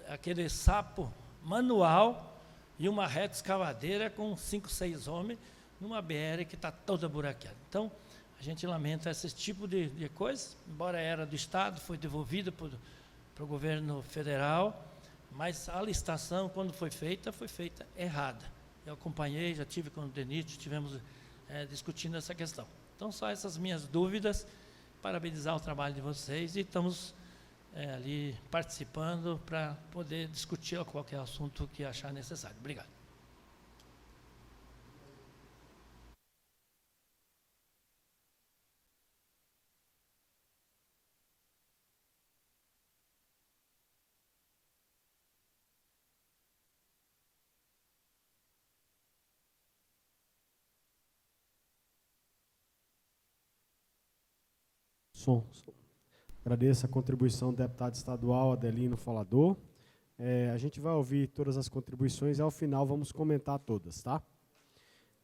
aquele sapo manual e uma reta escavadeira com 5, 6 homens, numa BR que está toda buraqueada. Então, a gente lamenta esse tipo de coisa, embora era do Estado, foi devolvida para o governo federal, mas a licitação, quando foi feita errada. Eu acompanhei, já tive com o DENIT, estivemos discutindo essa questão. Então, só essas minhas dúvidas, parabenizar o trabalho de vocês, e estamos ali participando para poder discutir qualquer assunto que achar necessário. Obrigado. Som. Agradeço a contribuição do deputado estadual Adelino Falador. A gente vai ouvir todas as contribuições e, ao final, vamos comentar todas, tá?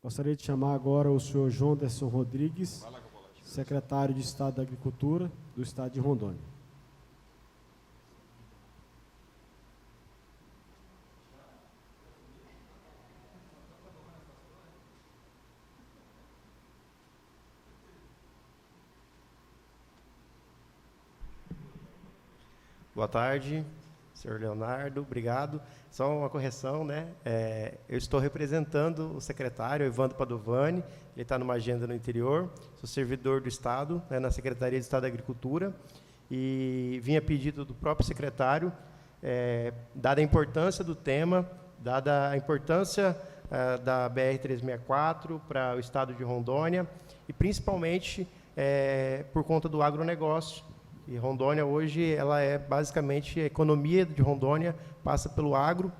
Gostaria de chamar agora o senhor João Derson Rodrigues, secretário de Estado da Agricultura do Estado de Rondônia. Boa tarde, senhor Leonardo, obrigado. Só uma correção, né? Eu estou representando o secretário Evandro Padovani, ele está numa agenda no interior, sou servidor do Estado, né, na Secretaria de Estado da Agricultura, e vim a pedido do próprio secretário, dada a importância do tema, dada a importância da BR-364 para o Estado de Rondônia, e principalmente por conta do agronegócio. E Rondônia hoje, ela é basicamente a economia de Rondônia, passa pelo agro,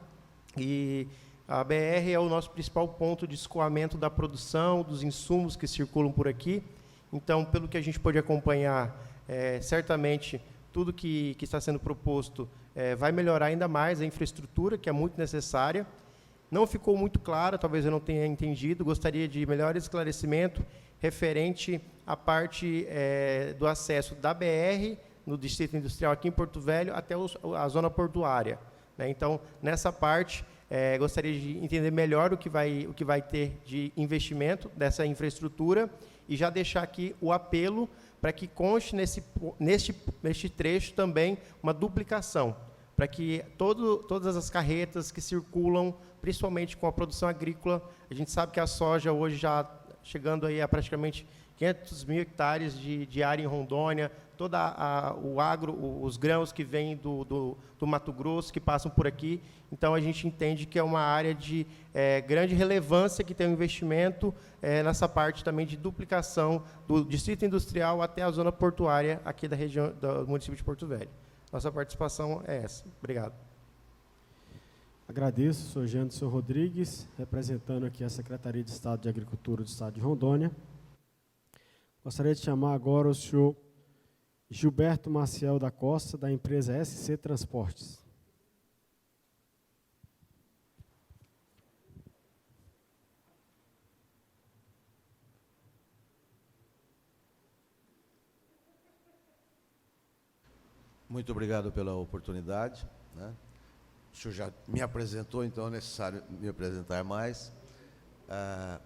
e a BR é o nosso principal ponto de escoamento da produção, dos insumos que circulam por aqui. Então, pelo que a gente pôde acompanhar, certamente tudo que está sendo proposto vai melhorar ainda mais a infraestrutura, que é muito necessária. Não ficou muito claro, talvez eu não tenha entendido, gostaria de melhor esclarecimento referente à parte do acesso da BR, no Distrito Industrial aqui em Porto Velho, até a zona portuária, né? Então, nessa parte, gostaria de entender melhor o que vai ter de investimento dessa infraestrutura, e já deixar aqui o apelo para que conste neste trecho também uma duplicação, para que todas as carretas que circulam, principalmente com a produção agrícola, a gente sabe que a soja hoje já chegando aí a praticamente 500 mil hectares de área em Rondônia, o agro, os grãos que vêm do Mato Grosso, que passam por aqui. Então, a gente entende que é uma área de grande relevância, que tem um investimento nessa parte também de duplicação do distrito industrial até a zona portuária aqui da região do município de Porto Velho. Nossa participação é essa. Obrigado. Agradeço, sou Janderson Rodrigues, representando aqui a Secretaria de Estado de Agricultura do Estado de Rondônia. Gostaria de chamar agora o senhor Gilberto Maciel da Costa, da empresa SC Transportes. Muito obrigado pela oportunidade, né? O senhor já me apresentou, então é necessário me apresentar mais.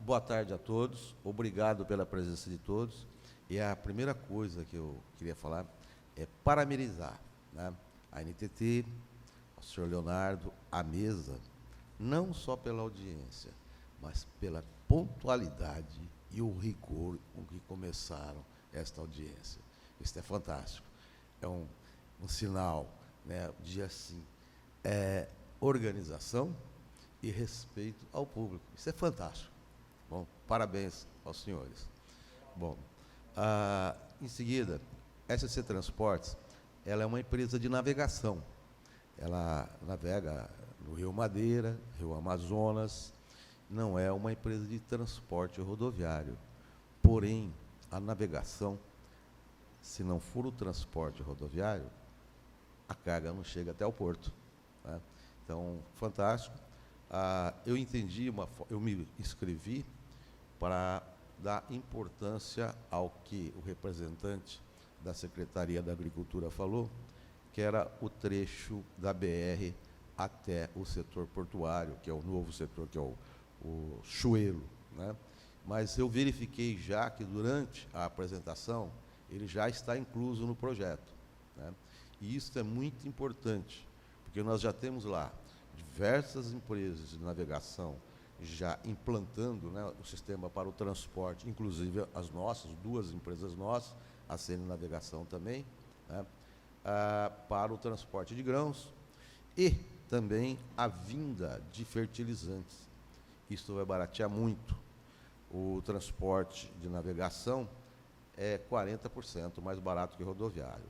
Boa tarde a todos, obrigado pela presença de todos. E a primeira coisa que eu queria falar é parabenizar, né, a NTT, o senhor Leonardo, a mesa, não só pela audiência, mas pela pontualidade e o rigor com que começaram esta audiência. Isso é fantástico. É um sinal, né, de assim, organização e respeito ao público. Isso é fantástico. Bom, parabéns aos senhores. Bom, em seguida, SC Transportes, ela é uma empresa de navegação. Ela navega no Rio Madeira, Rio Amazonas, não é uma empresa de transporte rodoviário. Porém, a navegação, se não for o transporte rodoviário, a carga não chega até o porto, né? Então, fantástico. Eu entendi, eu me inscrevi para dar importância ao que o representante da Secretaria da Agricultura falou, que era o trecho da BR até o setor portuário, que é o novo setor, que é o Chuelo, né? Mas eu verifiquei já que durante a apresentação ele já está incluso no projeto, né? E isso é muito importante, porque nós já temos lá diversas empresas de navegação já implantando, né, o sistema para o transporte, inclusive as nossas, 2 empresas nossas, a CN Navegação também, né, para o transporte de grãos e também a vinda de fertilizantes. Isso vai baratear muito. O transporte de navegação é 40% mais barato que o rodoviário.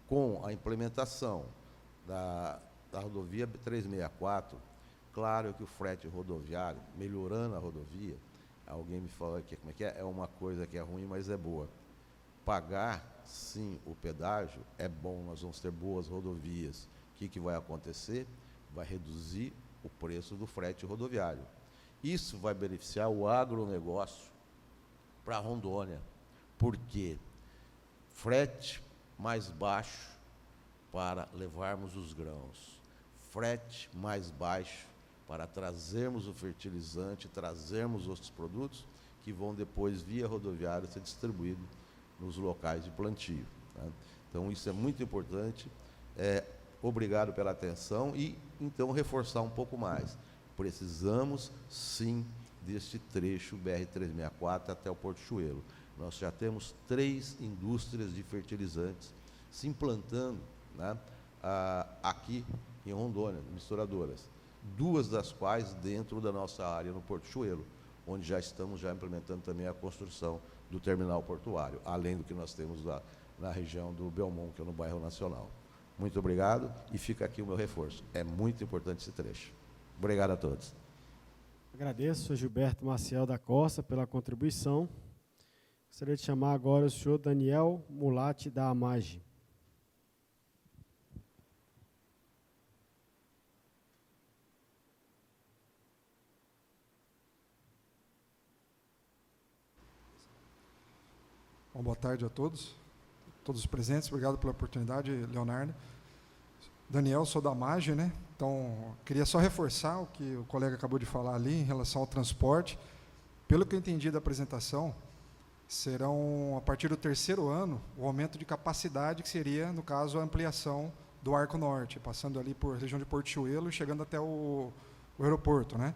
Com a implementação da rodovia 364, claro que o frete rodoviário, melhorando a rodovia, alguém me fala que como é que é uma coisa que é ruim, mas é boa. Pagar, sim, o pedágio é bom, nós vamos ter boas rodovias. O que vai acontecer? Vai reduzir o preço do frete rodoviário. Isso vai beneficiar o agronegócio para Rondônia, porque frete mais baixo para levarmos os grãos, frete mais baixo para trazermos o fertilizante, trazermos outros produtos que vão depois, via rodoviária, ser distribuídos nos locais de plantio, né? Então, isso é muito importante. Obrigado pela atenção e, então, reforçar um pouco mais. Precisamos, sim, deste trecho BR-364 até o Porto Chuelo. Nós já temos 3 indústrias de fertilizantes se implantando, né, aqui em Rondônia, misturadoras. 2 das quais dentro da nossa área no Porto Chuelo, onde já estamos implementando também a construção do terminal portuário, além do que nós temos lá na região do Belmont, que é no bairro Nacional. Muito obrigado e fica aqui o meu reforço. É muito importante esse trecho. Obrigado a todos. Agradeço ao Gilberto Maciel da Costa pela contribuição. Gostaria de chamar agora o senhor Daniel Mulatti da AMAGE. Bom, boa tarde a todos os presentes. Obrigado pela oportunidade, Leonardo. Daniel, sou da AMAGE, né? Então, queria só reforçar o que o colega acabou de falar ali em relação ao transporte. Pelo que eu entendi da apresentação, serão, a partir do 3º ano, o aumento de capacidade, que seria, no caso, a ampliação do Arco Norte, passando ali por região de Portechuelo e chegando até o aeroporto, né?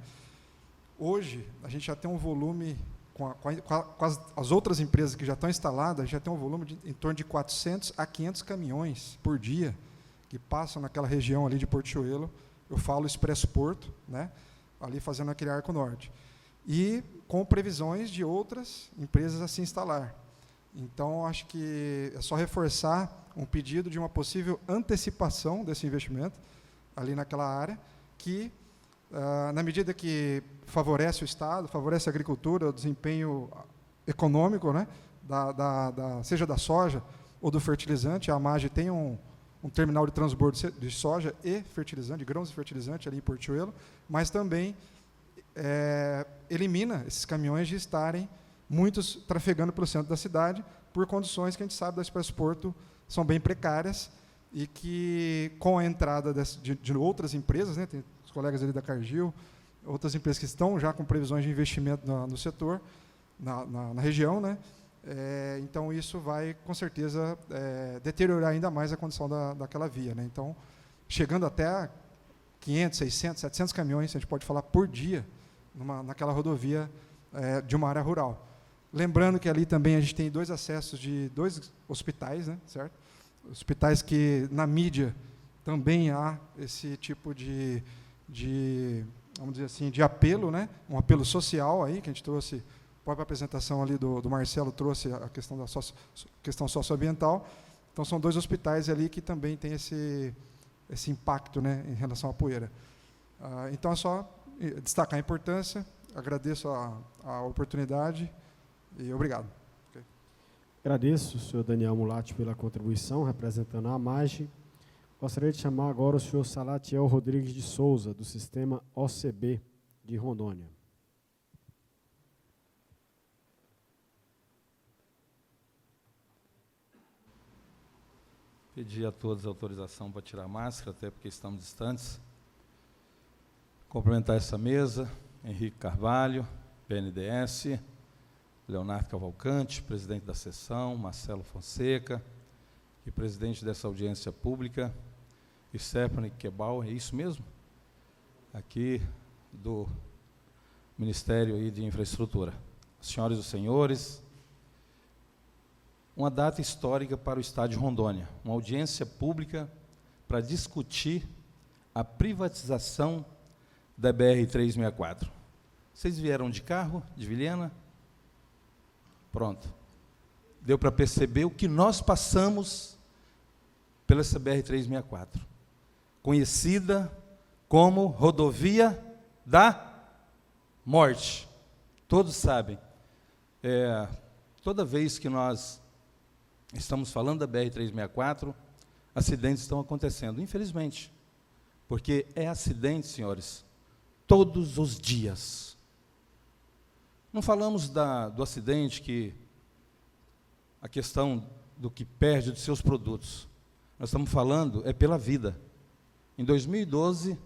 Hoje, a gente já tem um volume, com as outras empresas que já estão instaladas, a gente já tem um volume de em torno de 400 a 500 caminhões por dia que passam naquela região ali de Portechuelo, eu falo Expresso Porto, né? Ali fazendo aquele Arco Norte. E com previsões de outras empresas a se instalar. Então, acho que é só reforçar um pedido de uma possível antecipação desse investimento ali naquela área, que, na medida que favorece o Estado, favorece a agricultura, o desempenho econômico, né, seja da soja ou do fertilizante, a AMAGE tem um terminal de transbordo de soja e fertilizante, de grãos e fertilizante ali em Portechuelo, mas também elimina esses caminhões de estarem muitos trafegando pelo centro da cidade por condições que a gente sabe da Expresso Porto são bem precárias e que, com a entrada de outras empresas, né, tem os colegas ali da Cargill, outras empresas que estão já com previsões de investimento no setor, na região, né, então isso vai, com certeza, deteriorar ainda mais a condição daquela via, né. Então, chegando até 500, 600, 700 caminhões, a gente pode falar, por dia, naquela rodovia de uma área rural. Lembrando que ali também a gente tem 2 acessos de 2 hospitais, né, certo? Hospitais que, na mídia, também há esse tipo de vamos dizer assim, de apelo, né, um apelo social aí, que a gente trouxe, a própria apresentação ali do Marcelo trouxe a questão da questão socioambiental. Então, são 2 hospitais ali que também têm esse impacto, né, em relação à poeira. Então, é só destacar a importância, agradeço a oportunidade e obrigado. Okay. Agradeço o senhor Daniel Mulatti pela contribuição, representando a AMAGE. Gostaria de chamar agora o senhor Salatiel Rodrigues de Souza, do Sistema OCB de Rondônia. Pedi a todos a autorização para tirar a máscara, até porque estamos distantes. Cumprimentar essa mesa, Henrique Carvalho, BNDES, Leonardo Cavalcante, presidente da sessão, Marcelo Fonseca, e presidente dessa audiência pública, e Stephanie Quebal, é isso mesmo? Aqui do Ministério aí de Infraestrutura. Senhoras e senhores, uma data histórica para o Estado de Rondônia, uma audiência pública para discutir a privatização da BR-364. Vocês vieram de carro, de Vilhena? Pronto. Deu para perceber o que nós passamos pela BR-364, conhecida como Rodovia da Morte. Todos sabem. Toda vez que nós estamos falando da BR-364, acidentes estão acontecendo, infelizmente. Porque é acidente, senhores, todos os dias. Não falamos do acidente, que a questão do que perde dos seus produtos. Nós estamos falando pela vida. Em 2012,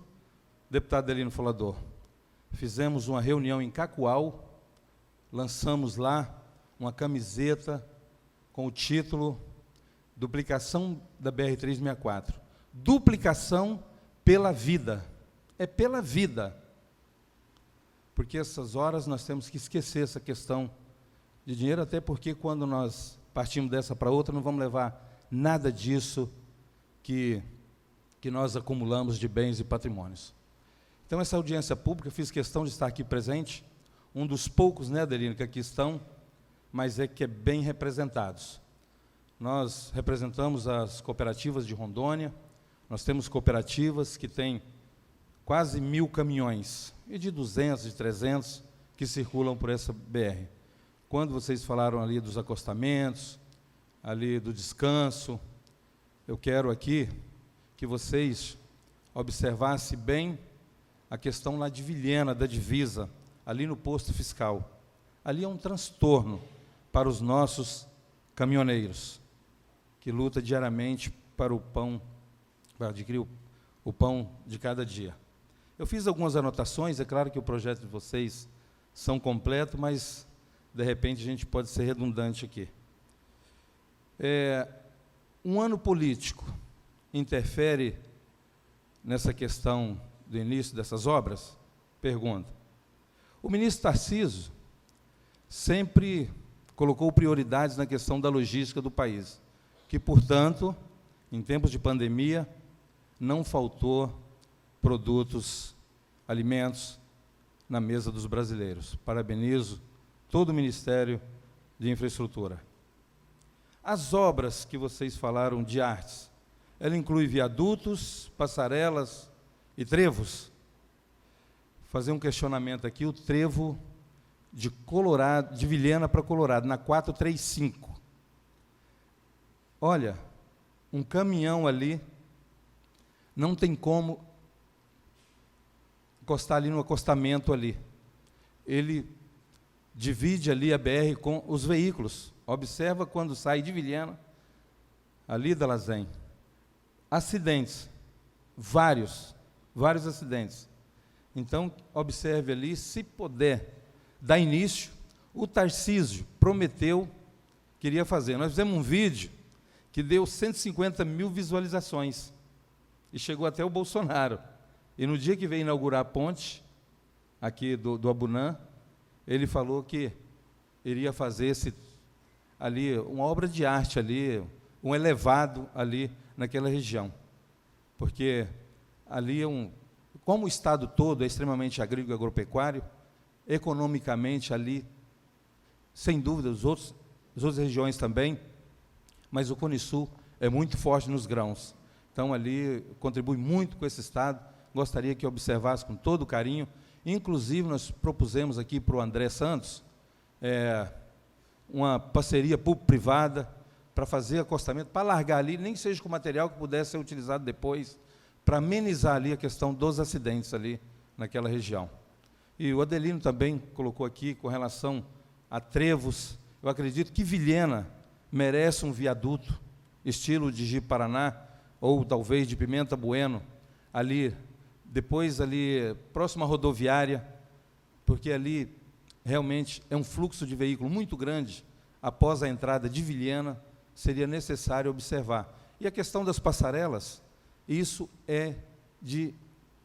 deputado Delino Falador, fizemos uma reunião em Cacoal, lançamos lá uma camiseta com o título Duplicação da BR-364. Duplicação pela vida. É pela vida. Porque essas horas nós temos que esquecer essa questão de dinheiro, até porque quando nós partimos dessa para outra, não vamos levar nada disso que nós acumulamos de bens e patrimônios. Então, essa audiência pública, fiz questão de estar aqui presente, um dos poucos, né, Adelino, que aqui estão, mas que é bem representados. Nós representamos as cooperativas de Rondônia, nós temos cooperativas que têm quase 1.000 caminhões, e de 200, de 300, que circulam por essa BR. Quando vocês falaram ali dos acostamentos, ali do descanso, eu quero aqui que vocês observassem bem a questão lá de Vilhena, da divisa, ali no posto fiscal. Ali é um transtorno para os nossos caminhoneiros, que lutam diariamente para o pão, para adquirir o pão de cada dia. Eu fiz algumas anotações, é claro que o projeto de vocês são completos, mas de repente a gente pode ser redundante aqui. Um ano político interfere nessa questão do início dessas obras? Pergunta. O ministro Tarcísio sempre colocou prioridades na questão da logística do país, que, portanto, em tempos de pandemia, não faltou produtos, alimentos na mesa dos brasileiros. Parabenizo todo o Ministério de Infraestrutura. As obras que vocês falaram de artes, ela inclui viadutos, passarelas e trevos? Fazer um questionamento aqui, o trevo de Colorado, de Vilhena para Colorado, na 435. Olha, um caminhão ali não tem como encostar ali no acostamento ali. Ele divide ali a BR com os veículos. Observa quando sai de Vilhena, ali da Lazen. Acidentes, vários acidentes. Então, observe ali, se puder dar início, o Tarcísio prometeu, queria fazer. Nós fizemos um vídeo que deu 150 mil visualizações e chegou até o Bolsonaro. E no dia que veio inaugurar a ponte, aqui do Abunã, ele falou que iria fazer ali uma obra de arte ali, um elevado ali naquela região. Porque ali como o estado todo é extremamente agrícola e agropecuário, economicamente ali, sem dúvida, as outras regiões também, mas o Cone Sul é muito forte nos grãos. Então, ali, contribui muito com esse estado, gostaria que observasse com todo carinho. Inclusive, nós propusemos aqui para o André Santos uma parceria público-privada para fazer acostamento, para largar ali, nem seja com material que pudesse ser utilizado depois, para amenizar ali a questão dos acidentes ali naquela região. E o Adelino também colocou aqui com relação a trevos. Eu acredito que Vilhena merece um viaduto, estilo de Ji-Paraná, ou talvez de Pimenta Bueno, ali, depois ali, próxima à rodoviária, porque ali realmente é um fluxo de veículo muito grande. Após a entrada de Vilhena, seria necessário observar. E a questão das passarelas, isso é de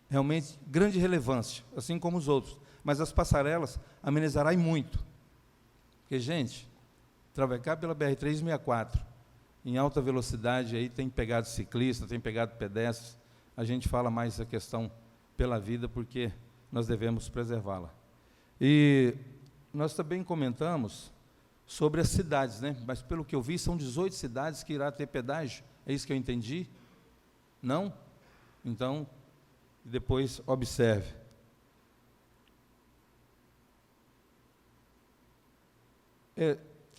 realmente grande relevância, assim como os outros. Mas as passarelas amenizará e muito. Porque, gente, travecar pela BR-364, em alta velocidade, aí tem pegado ciclista, tem pegado pedestres, a gente fala mais essa questão pela vida, porque nós devemos preservá-la. E nós também comentamos sobre as cidades, né? Mas, pelo que eu vi, são 18 cidades que irá ter pedágio, é isso que eu entendi? Não? Então, depois observe.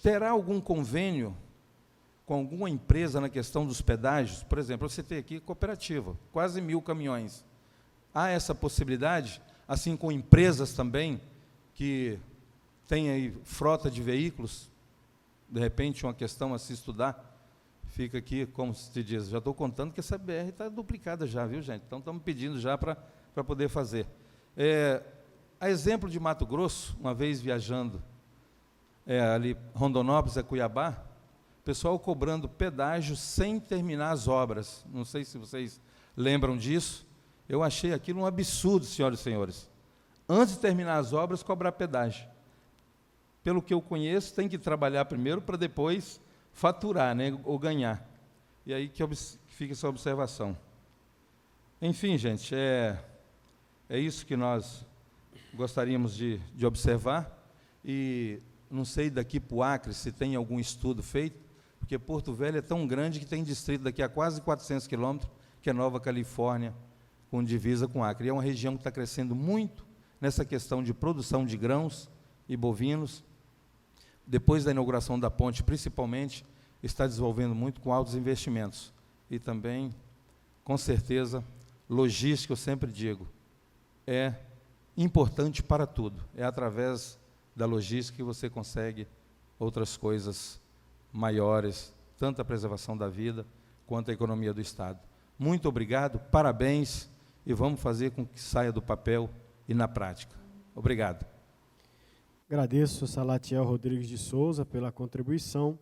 Terá algum convênio com alguma empresa na questão dos pedágios? Por exemplo, eu citei aqui cooperativa, quase 1000 caminhões. Há essa possibilidade, assim com empresas também, que têm aí frota de veículos, de repente uma questão a se estudar, fica aqui, como se diz, já estou contando que essa BR está duplicada já, viu, gente? Então, estamos pedindo já para poder fazer. A exemplo de Mato Grosso, uma vez viajando ali, Rondonópolis a Cuiabá, pessoal cobrando pedágio sem terminar as obras. Não sei se vocês lembram disso. Eu achei aquilo um absurdo, senhoras e senhores. Antes de terminar as obras, cobrar pedágio. Pelo que eu conheço, tem que trabalhar primeiro para depois faturar, né, ou ganhar. E aí que fica essa observação. Enfim, gente, é isso que nós gostaríamos de observar. E não sei daqui para o Acre se tem algum estudo feito, porque Porto Velho é tão grande que tem distrito daqui a quase 400 quilômetros, que é Nova Califórnia, com divisa com Acre. E é uma região que está crescendo muito nessa questão de produção de grãos e bovinos. Depois da inauguração da ponte, principalmente, está desenvolvendo muito com altos investimentos. E também, com certeza, logística, eu sempre digo, é importante para tudo. É através da logística que você consegue outras coisas maiores, tanto a preservação da vida, quanto a economia do Estado. Muito obrigado, parabéns, e vamos fazer com que saia do papel e na prática. Obrigado. Agradeço ao Salatiel Rodrigues de Souza pela contribuição.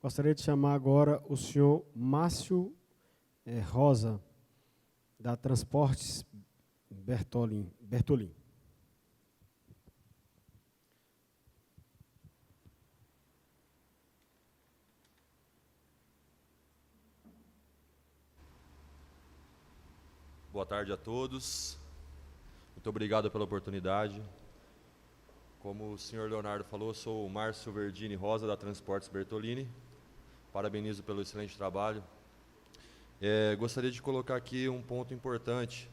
Gostaria de chamar agora o senhor Márcio Rosa, da Transportes Bertolin. Boa tarde a todos. Muito obrigado pela oportunidade. Como o senhor Leonardo falou, sou o Márcio Verdini Rosa, da Transportes Bertolini. Parabenizo pelo excelente trabalho. Gostaria de colocar aqui um ponto importante,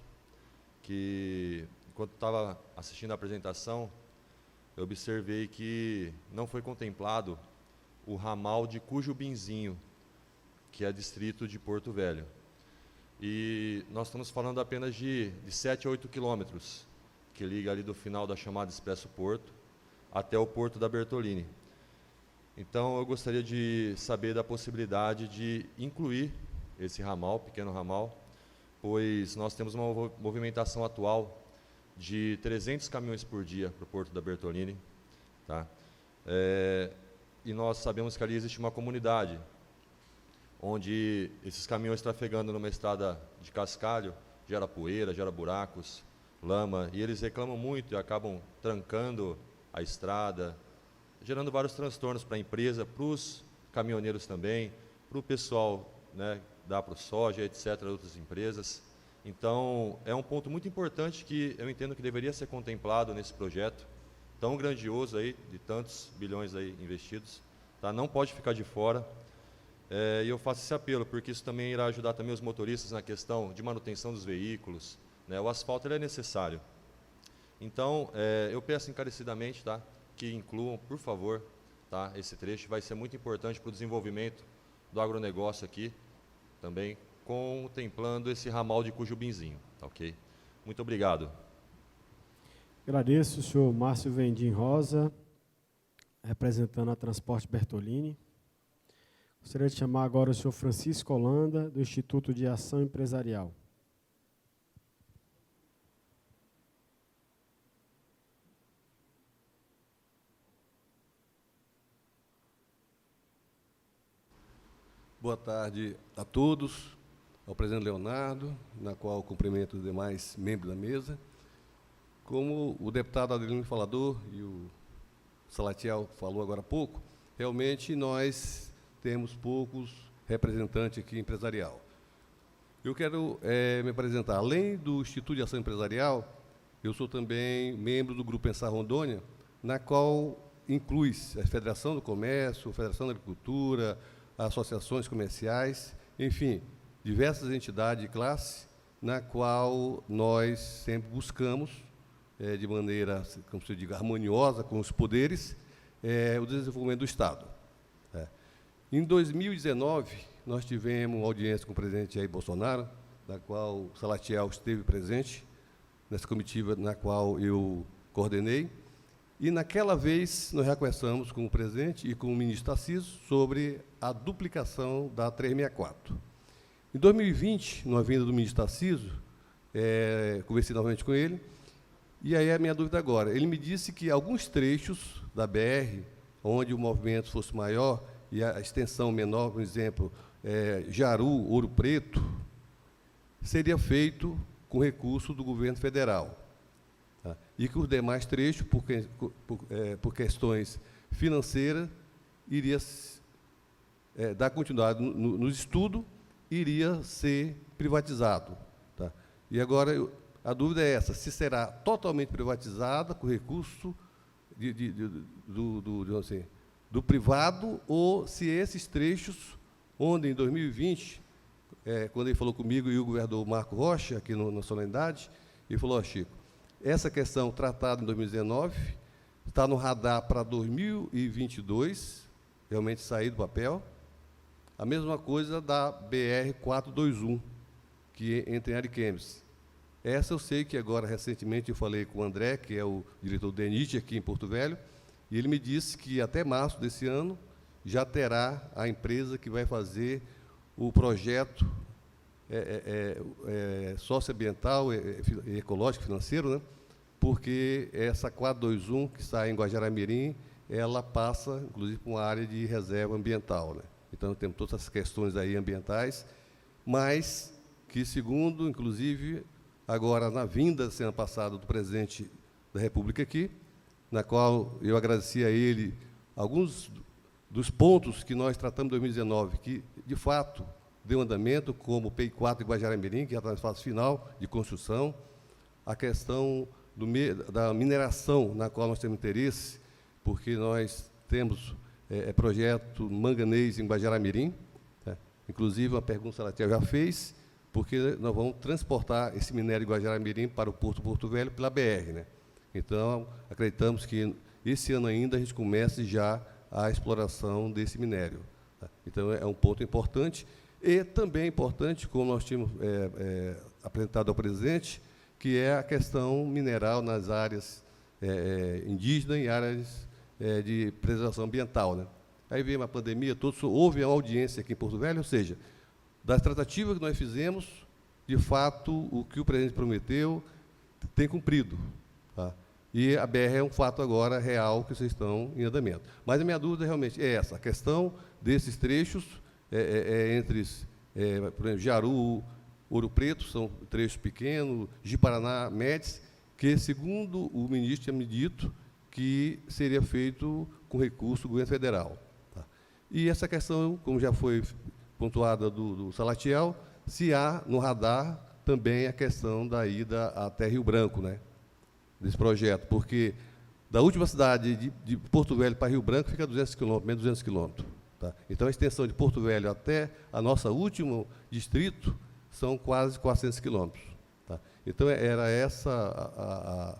que, enquanto estava assistindo a apresentação, eu observei que não foi contemplado o ramal de Cujubinzinho, que é distrito de Porto Velho. E nós estamos falando apenas de 7 a 8 quilômetros, que liga ali do final da chamada Expresso Porto até o Porto da Bertolini. Então, eu gostaria de saber da possibilidade de incluir esse ramal, pequeno ramal, pois nós temos uma movimentação atual de 300 caminhões por dia para o Porto da Bertolini, tá? E nós sabemos que ali existe uma comunidade, onde esses caminhões trafegando numa estrada de cascalho gera poeira, gera buracos, lama, e eles reclamam muito e acabam trancando a estrada, gerando vários transtornos para a empresa, para os caminhoneiros também, para o pessoal, né, da ProSoja, etc., outras empresas. Então, é um ponto muito importante que eu entendo que deveria ser contemplado nesse projeto tão grandioso aí, de tantos bilhões aí investidos, tá? Não pode ficar de fora. E eu faço esse apelo, porque isso também irá ajudar também os motoristas na questão de manutenção dos veículos, né? O asfalto ele é necessário. Então, eu peço encarecidamente, tá, que incluam, por favor, tá, esse trecho. Vai ser muito importante para o desenvolvimento do agronegócio aqui, também contemplando esse ramal de Cujubinzinho, tá, ok? Muito obrigado. Agradeço o senhor Márcio Vendim Rosa, representando a Transporte Bertolini. Gostaria de chamar agora o senhor Francisco Holanda, do Instituto de Ação Empresarial. Boa tarde a todos, ao presidente Leonardo, na qual cumprimento os demais membros da mesa. Como o deputado Adelino Falador e o Salatiel falou agora há pouco, realmente nós temos poucos representantes aqui empresarial. Eu quero me apresentar. Além do Instituto de Ação Empresarial, eu sou também membro do Grupo Pensar Rondônia, na qual inclui a Federação do Comércio, a Federação da Agricultura, associações comerciais, enfim, diversas entidades de classe, na qual nós sempre buscamos, de maneira, como se diga, harmoniosa com os poderes, o desenvolvimento do Estado. Em 2019, nós tivemos uma audiência com o presidente Jair Bolsonaro, na qual o Salatiel esteve presente, nessa comitiva na qual eu coordenei, e naquela vez nós já conversamos com o presidente e com o ministro Tarcísio sobre a duplicação da 364. Em 2020, numa vinda do ministro Tarcísio, conversei novamente com ele, e aí a minha dúvida agora, ele me disse que alguns trechos da BR, onde o movimento fosse maior, e a extensão menor, por exemplo, Jaru, Ouro Preto, seria feito com recurso do governo federal. Tá? E que os demais trechos, por questões financeiras, iria dar continuidade no estudo, iria ser privatizado. Tá? E agora, a dúvida é essa, se será totalmente privatizada com recurso do privado, ou se esses trechos, onde em 2020, quando ele falou comigo e o governador Marco Rocha, aqui na solenidade, ele falou, Chico, essa questão tratada em 2019, está no radar para 2022, realmente sair do papel, a mesma coisa da BR-421, que entre Ariquemes. Essa eu sei que agora, recentemente, eu falei com o André, que é o diretor do DENIT aqui em Porto Velho, e ele me disse que até março desse ano já terá a empresa que vai fazer o projeto socioambiental, ecológico, financeiro, né, porque essa 421, que está em Guajará-Mirim, ela passa, inclusive, por uma área de reserva ambiental, né? Então, temos todas essas questões aí ambientais, mas que, segundo, inclusive, agora, na vinda, semana passada, do presidente da República aqui, na qual eu agradeci a ele alguns dos pontos que nós tratamos em 2019, que, de fato, deu andamento, como o PEI 4 de Guajará-Mirim, que já está na fase final de construção, a questão da mineração, na qual nós temos interesse, porque nós temos projeto manganês em Guajará-Mirim, né? Inclusive, uma pergunta que a Salatiel já fez, porque nós vamos transportar esse minério de Guajará-Mirim para o Porto Velho pela BR, né? Então, acreditamos que esse ano ainda a gente comece já a exploração desse minério, tá? Então, é um ponto importante. E também é importante, como nós tínhamos apresentado ao presidente, que é a questão mineral nas áreas indígenas e áreas de preservação ambiental, né? Aí veio uma pandemia, houve uma audiência aqui em Porto Velho, ou seja, das tratativas que nós fizemos, de fato, o que o presidente prometeu tem cumprido, tá? E a BR é um fato agora real que vocês estão em andamento. Mas a minha dúvida realmente é essa, a questão desses trechos entre, por exemplo, Jaru, Ouro Preto, são trechos pequenos, Ji-Paraná, Médici, que, segundo o ministro, tinha me dito que seria feito com recurso do governo federal, tá? E essa questão, como já foi pontuada do Salatiel, se há no radar também a questão da ida até Rio Branco, né, desse projeto, porque da última cidade de Porto Velho para Rio Branco fica 200 quilômetros, menos 200 quilômetros. Tá? Então, a extensão de Porto Velho até a nossa último distrito são quase 400 quilômetros. Tá? Então, era essa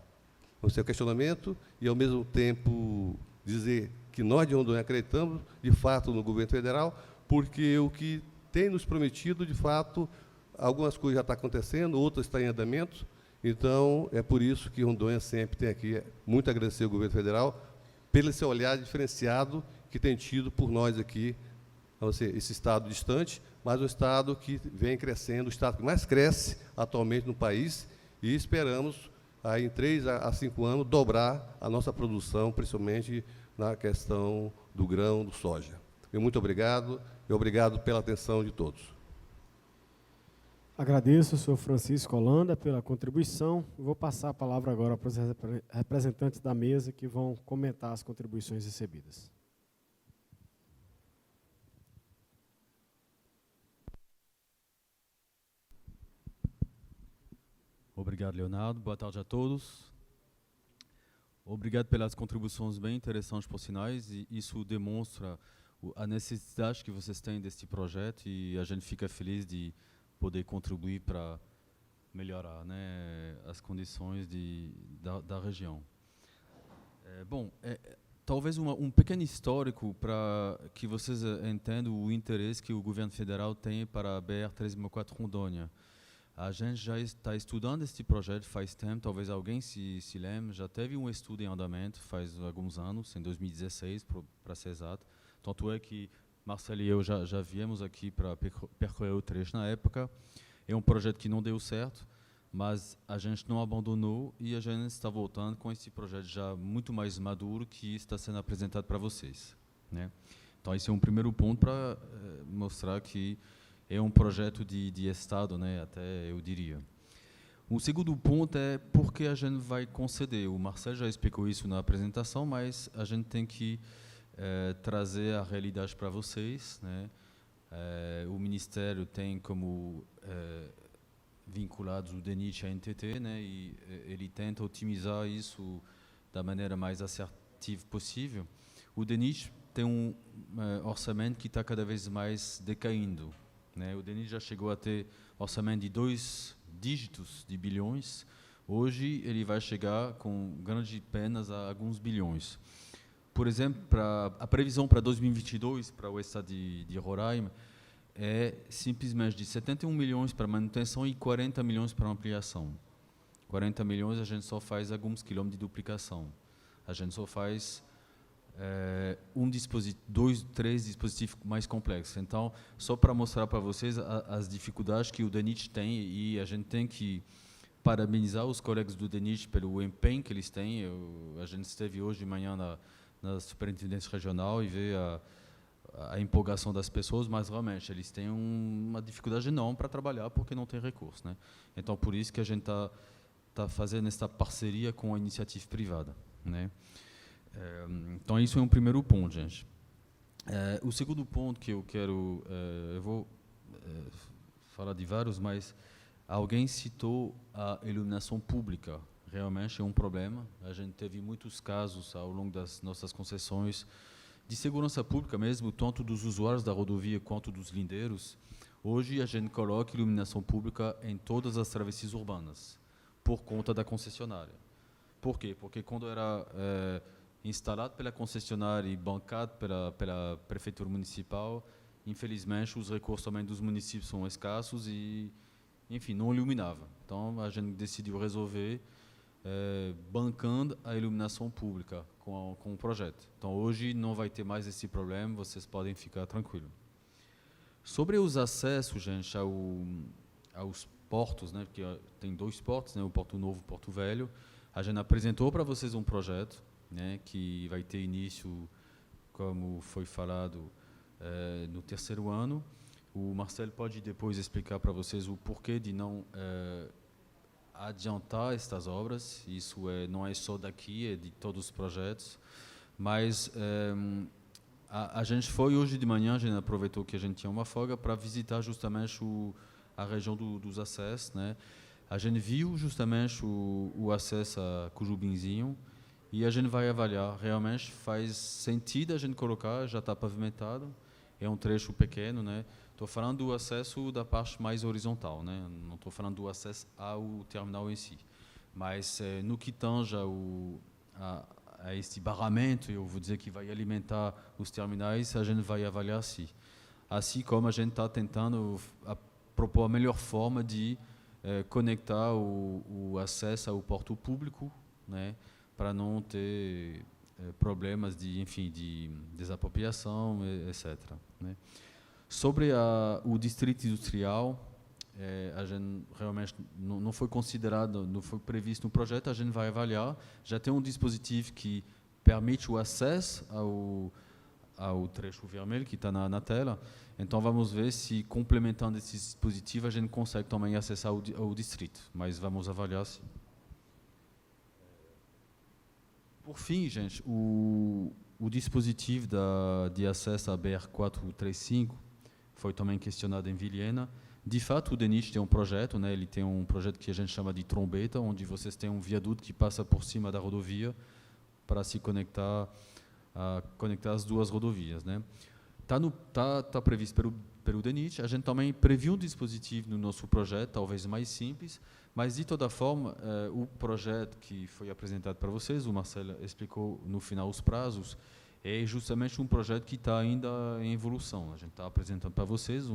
o questionamento e, ao mesmo tempo, dizer que nós de Rondônia acreditamos, de fato, no governo federal, porque o que tem nos prometido, de fato, algumas coisas já estão acontecendo, outras estão em andamento. Então, é por isso que Rondônia sempre tem aqui muito a agradecer ao governo federal pelo esse olhar diferenciado que tem tido por nós aqui, esse estado distante, mas um estado que vem crescendo, o estado que mais cresce atualmente no país, e esperamos, aí, em 3 a 5 anos, dobrar a nossa produção, principalmente na questão do grão, do soja. Muito obrigado, e obrigado pela atenção de todos. Agradeço ao senhor Francisco Holanda pela contribuição. Vou passar a palavra agora para os representantes da mesa que vão comentar as contribuições recebidas. Obrigado, Leonardo. Boa tarde a todos. Obrigado pelas contribuições bem interessantes, por sinais, e isso demonstra a necessidade que vocês têm deste projeto, e a gente fica feliz de poder contribuir para melhorar, né, as condições da região. Talvez um pequeno histórico para que vocês entendam o interesse que o governo federal tem para a BR-364 Rondônia. A gente já está estudando este projeto faz tempo, talvez alguém se lembre, já teve um estudo em andamento faz alguns anos, em 2016, para ser exato. Tanto é que Marcelo e eu já viemos aqui para percorrer o trecho na época. É um projeto que não deu certo, mas a gente não abandonou e a gente está voltando com esse projeto já muito mais maduro que está sendo apresentado para vocês, né? Então, esse é um primeiro ponto para mostrar que é um projeto de Estado, né, até eu diria. O segundo ponto é por que a gente vai conceder. O Marcelo já explicou isso na apresentação, mas a gente tem que trazer a realidade para vocês, né? O Ministério tem como vinculados o DENIT à NTT, né? E ele tenta otimizar isso da maneira mais assertiva possível. O DENIT tem um orçamento que está cada vez mais decaindo, né? O DENIT já chegou a ter orçamento de 2 dígitos de bilhões. Hoje ele vai chegar com grandes penas a alguns bilhões. Por exemplo, a previsão para 2022 para o estado de Roraima é simplesmente de 71 milhões para manutenção e 40 milhões para ampliação. 40 milhões a gente só faz alguns quilômetros de duplicação. A gente só faz 2, 3 dispositivos mais complexos. Então, só para mostrar para vocês as dificuldades que o DENIT tem, e a gente tem que parabenizar os colegas do DENIT pelo empenho que eles têm. A gente esteve hoje de manhã na Superintendência Regional e vê a empolgação das pessoas, mas realmente eles têm uma dificuldade enorme para trabalhar porque não tem recurso, né? Então, por isso que a gente está fazendo essa parceria com a iniciativa privada, né? Então, isso é um primeiro ponto, gente. O segundo ponto que eu quero, eu vou falar de vários, mas alguém citou a iluminação pública. Realmente é um problema. A gente teve muitos casos ao longo das nossas concessões de segurança pública mesmo, tanto dos usuários da rodovia quanto dos lindeiros. Hoje a gente coloca iluminação pública em todas as travessias urbanas, por conta da concessionária. Por quê? Porque quando era instalado pela concessionária e bancado pela prefeitura municipal, infelizmente os recursos também dos municípios são escassos e, enfim, não iluminava. Então a gente decidiu resolver bancando a iluminação pública com o projeto. Então hoje não vai ter mais esse problema, vocês podem ficar tranquilos. Sobre os acessos, gente, aos portos, né, porque tem 2 portos, né, o Porto Novo e o Porto Velho, a gente apresentou para vocês um projeto, né, que vai ter início, como foi falado, no 3º ano. O Marcelo pode depois explicar para vocês o porquê de não adiantar estas obras. Isso não é só daqui, é de todos os projetos. Mas a gente foi hoje de manhã, a gente aproveitou que a gente tinha uma folga para visitar justamente a região dos acessos, né? A gente viu justamente o acesso a Cujubinzinho e a gente vai avaliar. Realmente faz sentido a gente colocar, já está pavimentado, é um trecho pequeno, né? Estou falando do acesso da parte mais horizontal, né? Não estou falando do acesso ao terminal em si. Mas no que tange a este barramento, eu vou dizer que vai alimentar os terminais, a gente vai avaliar assim como a gente está tentando propor a melhor forma de conectar o acesso ao porto público, né, para não ter problemas de desapropriação, etc., né. Sobre o distrito industrial, a gente realmente não foi considerado, não foi previsto no projeto, a gente vai avaliar. Já tem um dispositivo que permite o acesso ao trecho vermelho que está na tela. Então vamos ver se, complementando esse dispositivo, a gente consegue também acessar o distrito, mas vamos avaliar sim. Por fim, gente, o dispositivo de acesso à BR-435 foi também questionado em Vilhena. De fato, o DENIT tem um projeto, né? Ele tem um projeto que a gente chama de trombeta, onde vocês têm um viaduto que passa por cima da rodovia para se conectar as 2 rodovias, né? Tá previsto pelo DENIT. A gente também previu um dispositivo no nosso projeto, talvez mais simples, mas de toda forma, o projeto que foi apresentado para vocês, o Marcelo explicou no final os prazos, é justamente um projeto que está ainda em evolução. A gente está apresentando para vocês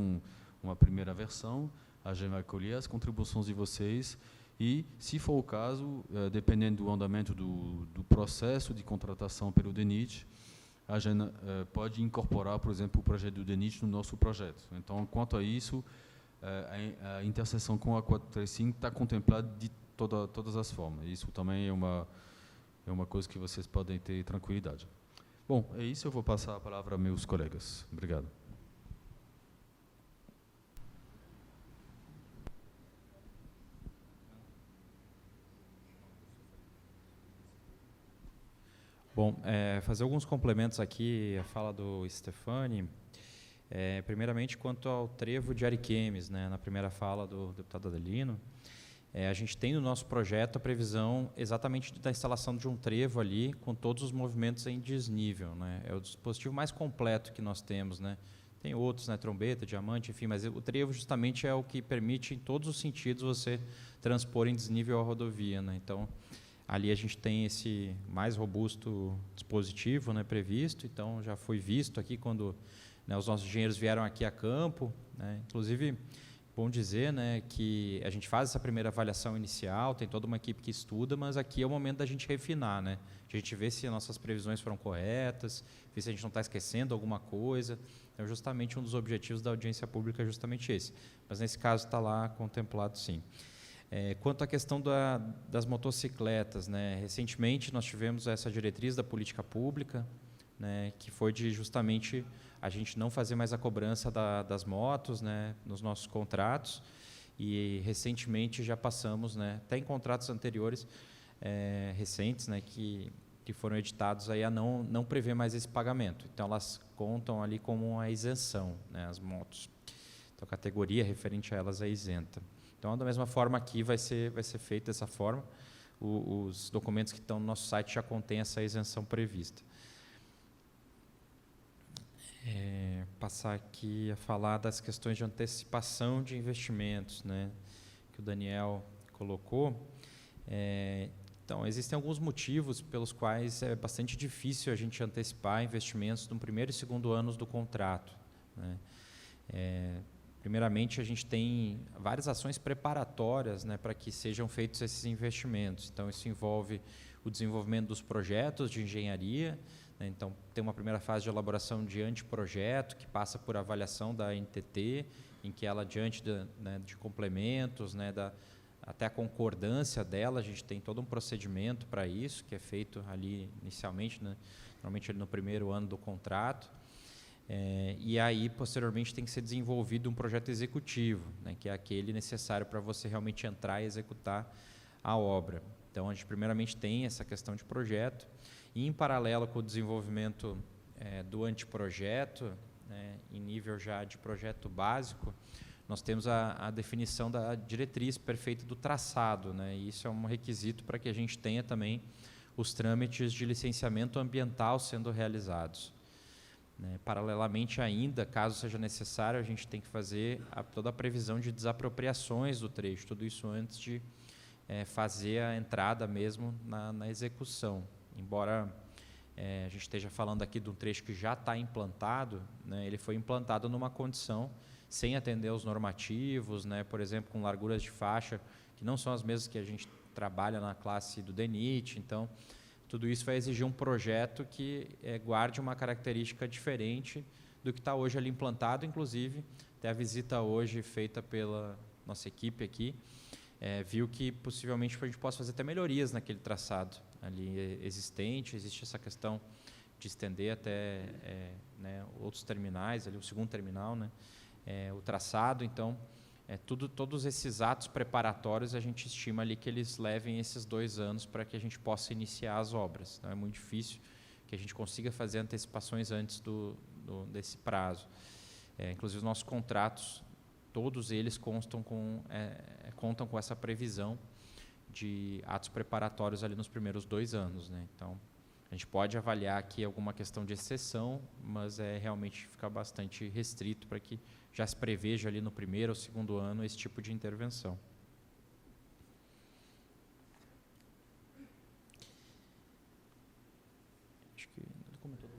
uma primeira versão, a gente vai colher as contribuições de vocês e, se for o caso, dependendo do andamento do processo de contratação pelo DENIT, a gente pode incorporar, por exemplo, o projeto do DENIT no nosso projeto. Então, quanto a isso, a interseção com a 435 está contemplada de todas as formas. Isso também é uma coisa que vocês podem ter tranquilidade. Bom, é isso. Eu vou passar a palavra a meus colegas. Obrigado. Bom, fazer alguns complementos aqui à fala do Stefani. Primeiramente, quanto ao trevo de Ariquemes, né, na primeira fala do deputado Adelino, a gente tem no nosso projeto a previsão exatamente da instalação de um trevo ali, com todos os movimentos em desnível, né. É o dispositivo mais completo que nós temos, né. Tem outros, né, trombeta, diamante, enfim, mas o trevo justamente é o que permite, em todos os sentidos, você transpor em desnível a rodovia, né. Então, ali a gente tem esse mais robusto dispositivo, né, previsto. Então, já foi visto aqui quando, né, os nossos engenheiros vieram aqui a campo, né. Inclusive, bom dizer, né, que a gente faz essa primeira avaliação inicial, tem toda uma equipe que estuda, mas aqui é o momento da gente refinar, né, de a gente ver se as nossas previsões foram corretas, ver se a gente não está esquecendo alguma coisa. Então, justamente um dos objetivos da audiência pública é justamente esse. Mas, nesse caso, está lá contemplado, sim. Quanto à questão das motocicletas, né, recentemente nós tivemos essa diretriz da política pública, né, que foi de justamente a gente não fazer mais a cobrança das motos, né, nos nossos contratos, e recentemente já passamos, né, até em contratos anteriores recentes, né, que foram editados aí a não prever mais esse pagamento. Então elas contam ali como uma isenção, né, as motos. Então a categoria referente a elas é isenta. Então, da mesma forma aqui vai ser feito dessa forma. Os documentos que estão no nosso site já contêm essa isenção prevista. Passar aqui a falar das questões de antecipação de investimentos, né, que o Daniel colocou. Então, existem alguns motivos pelos quais é bastante difícil a gente antecipar investimentos no primeiro e segundo anos do contrato, né. Primeiramente, a gente tem várias ações preparatórias, né, para que sejam feitos esses investimentos. Então, isso envolve o desenvolvimento dos projetos de engenharia, né. Então, tem uma primeira fase de elaboração de anteprojeto, que passa por avaliação da NTT, em que ela, diante de complementos, né, até a concordância dela, a gente tem todo um procedimento para isso, que é feito ali inicialmente, né, normalmente ali no primeiro ano do contrato. E aí, posteriormente, tem que ser desenvolvido um projeto executivo, né, que é aquele necessário para você realmente entrar e executar a obra. Então, a gente primeiramente tem essa questão de projeto, e em paralelo com o desenvolvimento do anteprojeto, né, em nível já de projeto básico, nós temos a definição da diretriz perfeita do traçado, né, e isso é um requisito para que a gente tenha também os trâmites de licenciamento ambiental sendo realizados. Paralelamente ainda, caso seja necessário, a gente tem que fazer toda a previsão de desapropriações do trecho, tudo isso antes de fazer a entrada mesmo na execução. Embora a gente esteja falando aqui de um trecho que já está implantado, né, ele foi implantado numa condição sem atender aos normativos, né, por exemplo, com larguras de faixa que não são as mesmas que a gente trabalha na classe do DENIT. Então, tudo isso vai exigir um projeto que guarde uma característica diferente do que está hoje ali implantado. Inclusive, até a visita hoje feita pela nossa equipe aqui, viu que possivelmente a gente possa fazer até melhorias naquele traçado ali existente. Existe essa questão de estender até né, outros terminais, ali o segundo terminal, né, o traçado. Então, todos esses atos preparatórios, a gente estima ali que eles levem esses 2 anos para que a gente possa iniciar as obras. Então, é muito difícil que a gente consiga fazer antecipações antes desse prazo. Inclusive, os nossos contratos, todos eles contam com essa previsão de atos preparatórios ali nos primeiros 2 anos, né? Então, a gente pode avaliar aqui alguma questão de exceção, mas realmente fica bastante restrito para que já se preveja ali no primeiro ou segundo ano esse tipo de intervenção. Acho que ele comentou.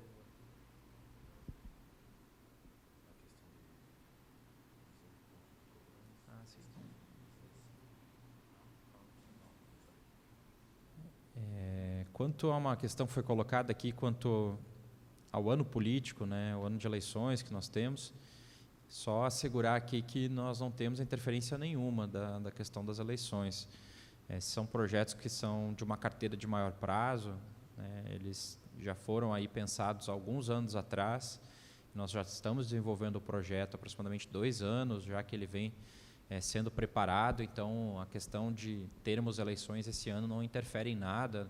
Quanto a uma questão que foi colocada aqui, quanto ao ano político, né, o ano de eleições que nós temos, só assegurar aqui que nós não temos interferência nenhuma da questão das eleições. São projetos que são de uma carteira de maior prazo, né, eles já foram aí pensados há alguns anos atrás. Nós já estamos desenvolvendo o projeto há aproximadamente 2 anos, já que ele vem sendo preparado. Então, a questão de termos eleições esse ano não interfere em nada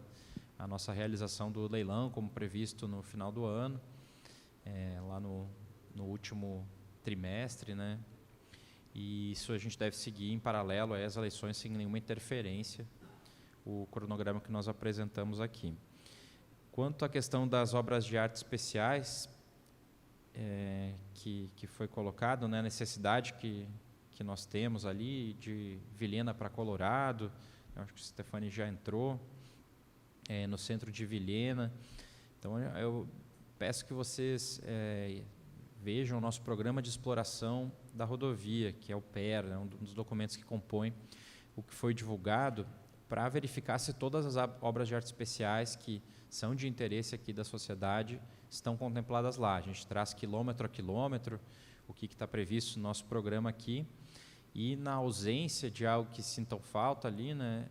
a nossa realização do leilão, como previsto no final do ano, lá no último trimestre, né? E isso a gente deve seguir em paralelo às eleições sem nenhuma interferência, o cronograma que nós apresentamos aqui. Quanto à questão das obras de arte especiais, que foi colocado, né, a necessidade que nós temos ali de Vilhena para Colorado, eu acho que o Stefani já entrou, no centro de Vilhena. Então, eu peço que vocês vejam o nosso programa de exploração da rodovia, que é o PER, né, um dos documentos que compõe o que foi divulgado, para verificar se todas as obras de arte especiais que são de interesse aqui da sociedade estão contempladas lá. A gente traz quilômetro a quilômetro o que está previsto no nosso programa aqui, E na ausência de algo que sintam falta ali, né,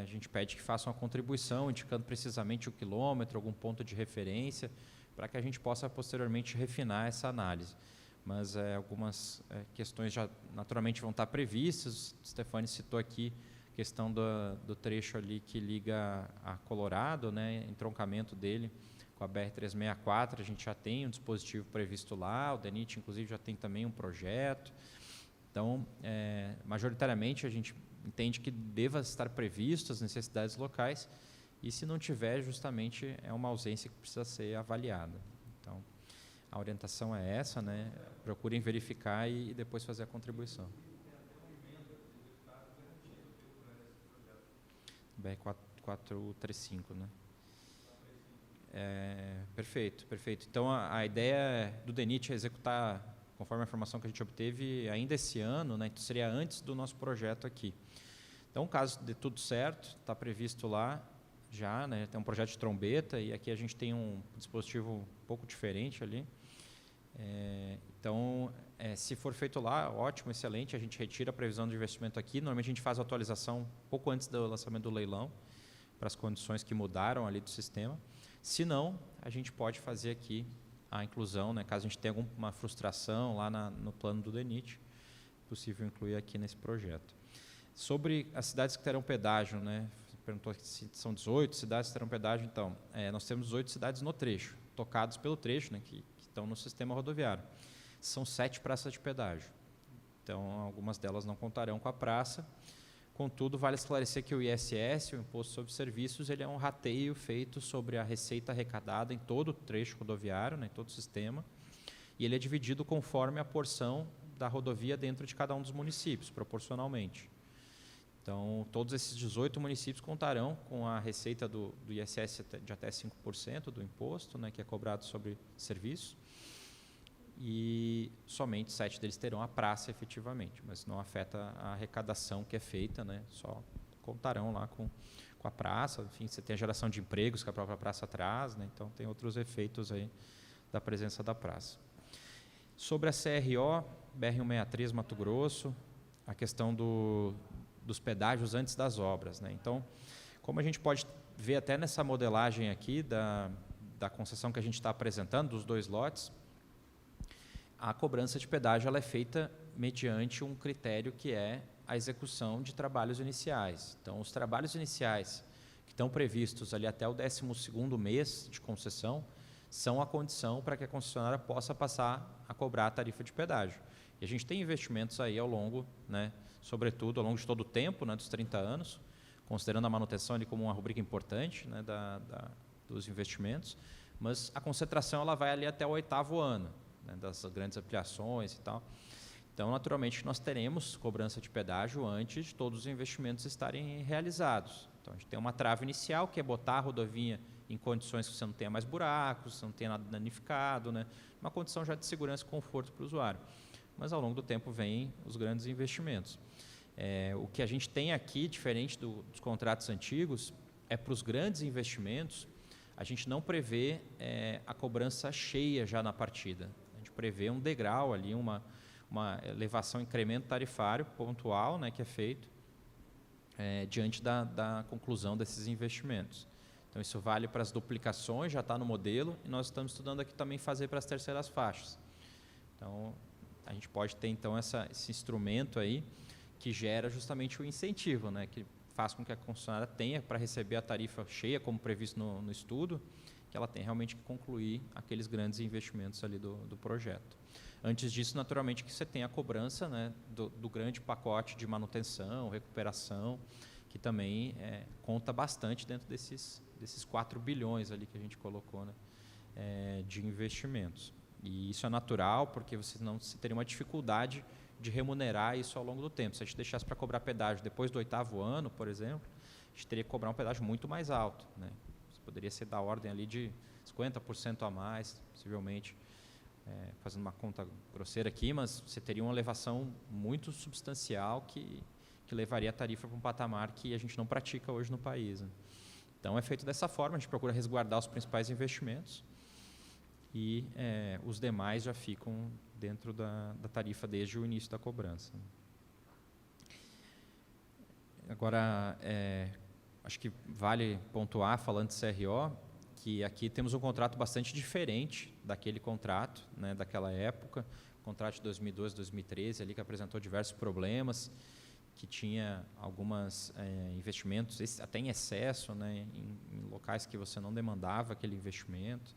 a gente pede que façam uma contribuição, indicando precisamente o quilômetro, algum ponto de referência, para que a gente possa posteriormente refinar essa análise. Mas algumas questões já naturalmente vão estar previstas. O Stefani citou aqui a questão do trecho ali que liga a Colorado, né, entroncamento dele com a BR-364, a gente já tem um dispositivo previsto lá, o DENIT, inclusive, já tem também um projeto. Então, majoritariamente, a gente entende que deva estar previsto as necessidades locais, e se não tiver, justamente, é uma ausência que precisa ser avaliada. Então, a orientação é essa, né? Procurem verificar e depois fazer a contribuição. BR-435, né? Perfeito, perfeito. Então, a ideia do DENIT é executar, conforme a informação que a gente obteve, ainda esse ano, né? Então, seria antes do nosso projeto aqui. Então, caso dê tudo certo, está previsto lá já, né? Tem um projeto de trombeta, e aqui a gente tem um dispositivo um pouco diferente ali. Então, se for feito lá, ótimo, excelente, a gente retira a previsão de investimento aqui. Normalmente a gente faz a atualização pouco antes do lançamento do leilão, para as condições que mudaram ali do sistema. Se não, a gente pode fazer aqui a inclusão, né, caso a gente tenha alguma frustração lá no plano do DENIT, é possível incluir aqui nesse projeto. Sobre as cidades que terão pedágio, né, perguntou se são 18 cidades que terão pedágio. Então, nós temos 18 cidades no trecho, tocados pelo trecho, né, que estão no sistema rodoviário. São 7 praças de pedágio. Então, algumas delas não contarão com a praça. Contudo, vale esclarecer que o ISS, o Imposto sobre Serviços, ele é um rateio feito sobre a receita arrecadada em todo o trecho rodoviário, né, em todo o sistema, e ele é dividido conforme a porção da rodovia dentro de cada um dos municípios, proporcionalmente. Então, todos esses 18 municípios contarão com a receita do ISS de até 5% do imposto, né, que é cobrado sobre serviço, e somente 7 deles terão a praça efetivamente, mas não afeta a arrecadação que é feita, né, só contarão lá com a praça. Enfim, você tem a geração de empregos que a própria praça traz, né, então tem outros efeitos aí da presença da praça. Sobre a CRO, BR-163 Mato Grosso, a questão dos pedágios antes das obras, né. Então, como a gente pode ver até nessa modelagem aqui da concessão que a gente está apresentando, dos 2 lotes, a cobrança de pedágio ela é feita mediante um critério que é a execução de trabalhos iniciais. Então, os trabalhos iniciais que estão previstos ali até o 12º mês de concessão são a condição para que a concessionária possa passar a cobrar a tarifa de pedágio. E a gente tem investimentos aí ao longo, né, sobretudo ao longo de todo o tempo, né, dos 30 anos, considerando a manutenção ali como uma rubrica importante, né, dos investimentos, mas a concentração ela vai ali até o 8º ano, né, das grandes ampliações e tal. Então, naturalmente, nós teremos cobrança de pedágio antes de todos os investimentos estarem realizados. Então, a gente tem uma trava inicial, que é botar a rodovia em condições que você não tenha mais buracos, você não tenha nada danificado, né, uma condição já de segurança e conforto para o usuário. Mas, ao longo do tempo, vêm os grandes investimentos. O que a gente tem aqui, diferente dos contratos antigos, é para os grandes investimentos, a gente não prevê a cobrança cheia já na partida. A gente prevê um degrau ali, uma elevação, incremento tarifário pontual, né, que é feito diante da conclusão desses investimentos. Então, isso vale para as duplicações, já está no modelo, e nós estamos estudando aqui também fazer para as terceiras faixas. Então, a gente pode ter, então, esse instrumento aí que gera justamente o incentivo, né, que faz com que a concessionária tenha, para receber a tarifa cheia, como previsto no estudo, que ela tem realmente que concluir aqueles grandes investimentos ali do projeto. Antes disso, naturalmente, que você tem a cobrança, né, do grande pacote de manutenção, recuperação, que também conta bastante dentro desses 4 bilhões ali que a gente colocou, né, de investimentos. E isso é natural, porque você teria uma dificuldade de remunerar isso ao longo do tempo. Se a gente deixasse para cobrar pedágio depois do 8º ano, por exemplo, a gente teria que cobrar um pedágio muito mais alto, né? Isso poderia ser da ordem ali de 50% a mais, possivelmente, fazendo uma conta grosseira aqui, mas você teria uma elevação muito substancial que levaria a tarifa para um patamar que a gente não pratica hoje no país, né? Então, é feito dessa forma, a gente procura resguardar os principais investimentos e os demais já ficam dentro da tarifa desde o início da cobrança. Agora, acho que vale pontuar, falando de CRO, que aqui temos um contrato bastante diferente daquele contrato, né, daquela época, contrato de 2012, 2013, ali que apresentou diversos problemas, que tinha alguns investimentos até em excesso, né, em locais que você não demandava aquele investimento,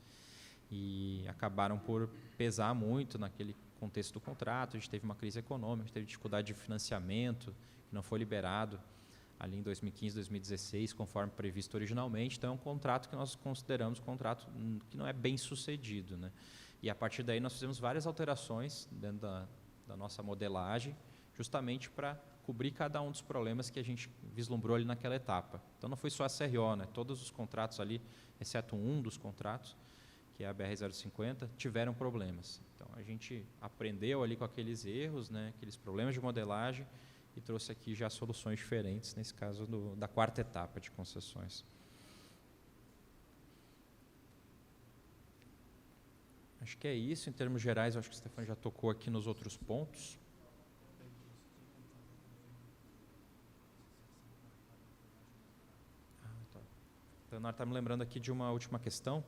e acabaram por pesar muito naquele contexto do contrato. A gente teve uma crise econômica, a gente teve dificuldade de financiamento, que não foi liberado ali em 2015, 2016, conforme previsto originalmente. Então, é um contrato que nós consideramos um contrato que não é bem sucedido, né? E, a partir daí, nós fizemos várias alterações dentro da nossa modelagem, justamente para cobrir cada um dos problemas que a gente vislumbrou ali naquela etapa. Então, não foi só a CRO, né? Todos os contratos ali, exceto um dos contratos, que é a BR-050, tiveram problemas. Então, a gente aprendeu ali com aqueles erros, né, aqueles problemas de modelagem, e trouxe aqui já soluções diferentes, nesse caso da quarta etapa de concessões. Acho que é isso, em termos gerais. Acho que o Stefano já tocou aqui nos outros pontos. O Leonardo está me lembrando aqui de uma última questão,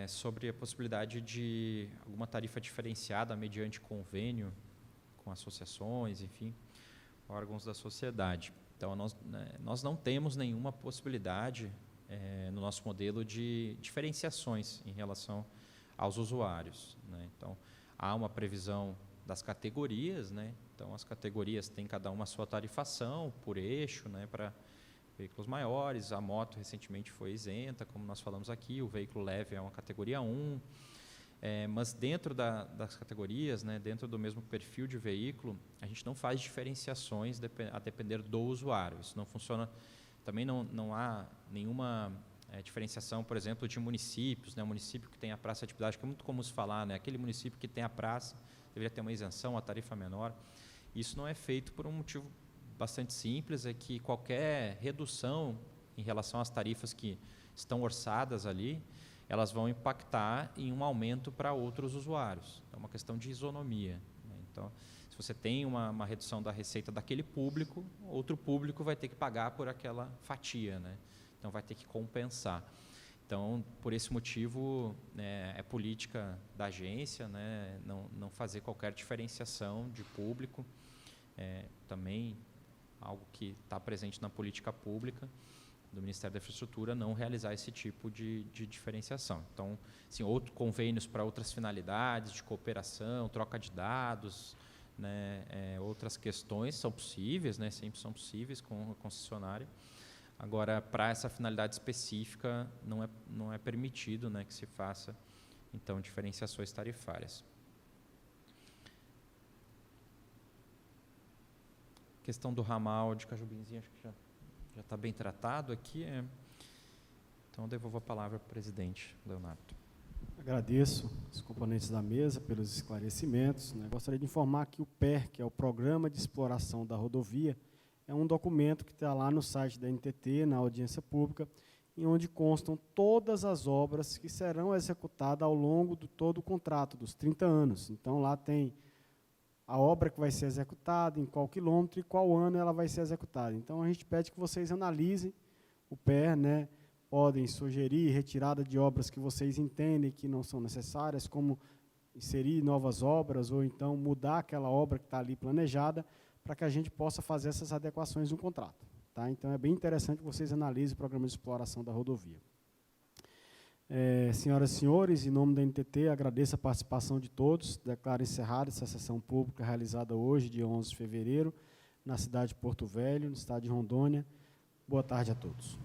sobre a possibilidade de alguma tarifa diferenciada mediante convênio com associações, enfim, órgãos da sociedade. Então, nós não temos nenhuma possibilidade no nosso modelo de diferenciações em relação aos usuários, né? Então, há uma previsão das categorias, né? Então, as categorias têm cada uma a sua tarifação por eixo, né, para veículos maiores. A moto recentemente foi isenta, como nós falamos aqui, o veículo leve é uma categoria 1, mas dentro das categorias, né, dentro do mesmo perfil de veículo, a gente não faz diferenciações a depender do usuário. Isso não funciona. Também não há nenhuma diferenciação, por exemplo, de municípios, né? O município que tem a praça de atividade, que é muito comum se falar, né? Aquele município que tem a praça deveria ter uma isenção, uma tarifa menor. Isso não é feito por um motivo bastante simples, é que qualquer redução em relação às tarifas que estão orçadas ali, elas vão impactar em um aumento para outros usuários. É uma questão de isonomia, né? Então, se você tem uma redução da receita daquele público, outro público vai ter que pagar por aquela fatia, né? Então, vai ter que compensar. Então, por esse motivo, né, é política da agência, né, não fazer qualquer diferenciação de público. Também algo que está presente na política pública do Ministério da Infraestrutura, não realizar esse tipo de diferenciação. Então, assim, outros convênios para outras finalidades, de cooperação, troca de dados, né, outras questões são possíveis, né, sempre são possíveis com a concessionária. Agora, para essa finalidade específica, não é permitido, né, que se faça, então, diferenciações tarifárias. Questão do ramal de Cajubinzinho, acho que já está bem tratado aqui. Então, eu devolvo a palavra para o presidente, Leonardo. Agradeço os componentes da mesa pelos esclarecimentos, né? Gostaria de informar que o PER, que é o Programa de Exploração da Rodovia, é um documento que está lá no site da NTT, na audiência pública, em onde constam todas as obras que serão executadas ao longo de todo o contrato, dos 30 anos. Então, lá tem a obra que vai ser executada, em qual quilômetro e qual ano ela vai ser executada. Então, a gente pede que vocês analisem o PER, né? Podem sugerir retirada de obras que vocês entendem que não são necessárias, como inserir novas obras, ou então mudar aquela obra que está ali planejada, para que a gente possa fazer essas adequações no contrato. Tá? Então, é bem interessante que vocês analisem o programa de exploração da rodovia. Senhoras e senhores, em nome da NTT, agradeço a participação de todos. Declaro encerrada essa sessão pública realizada hoje, dia 11 de fevereiro, na cidade de Porto Velho, no estado de Rondônia. Boa tarde a todos.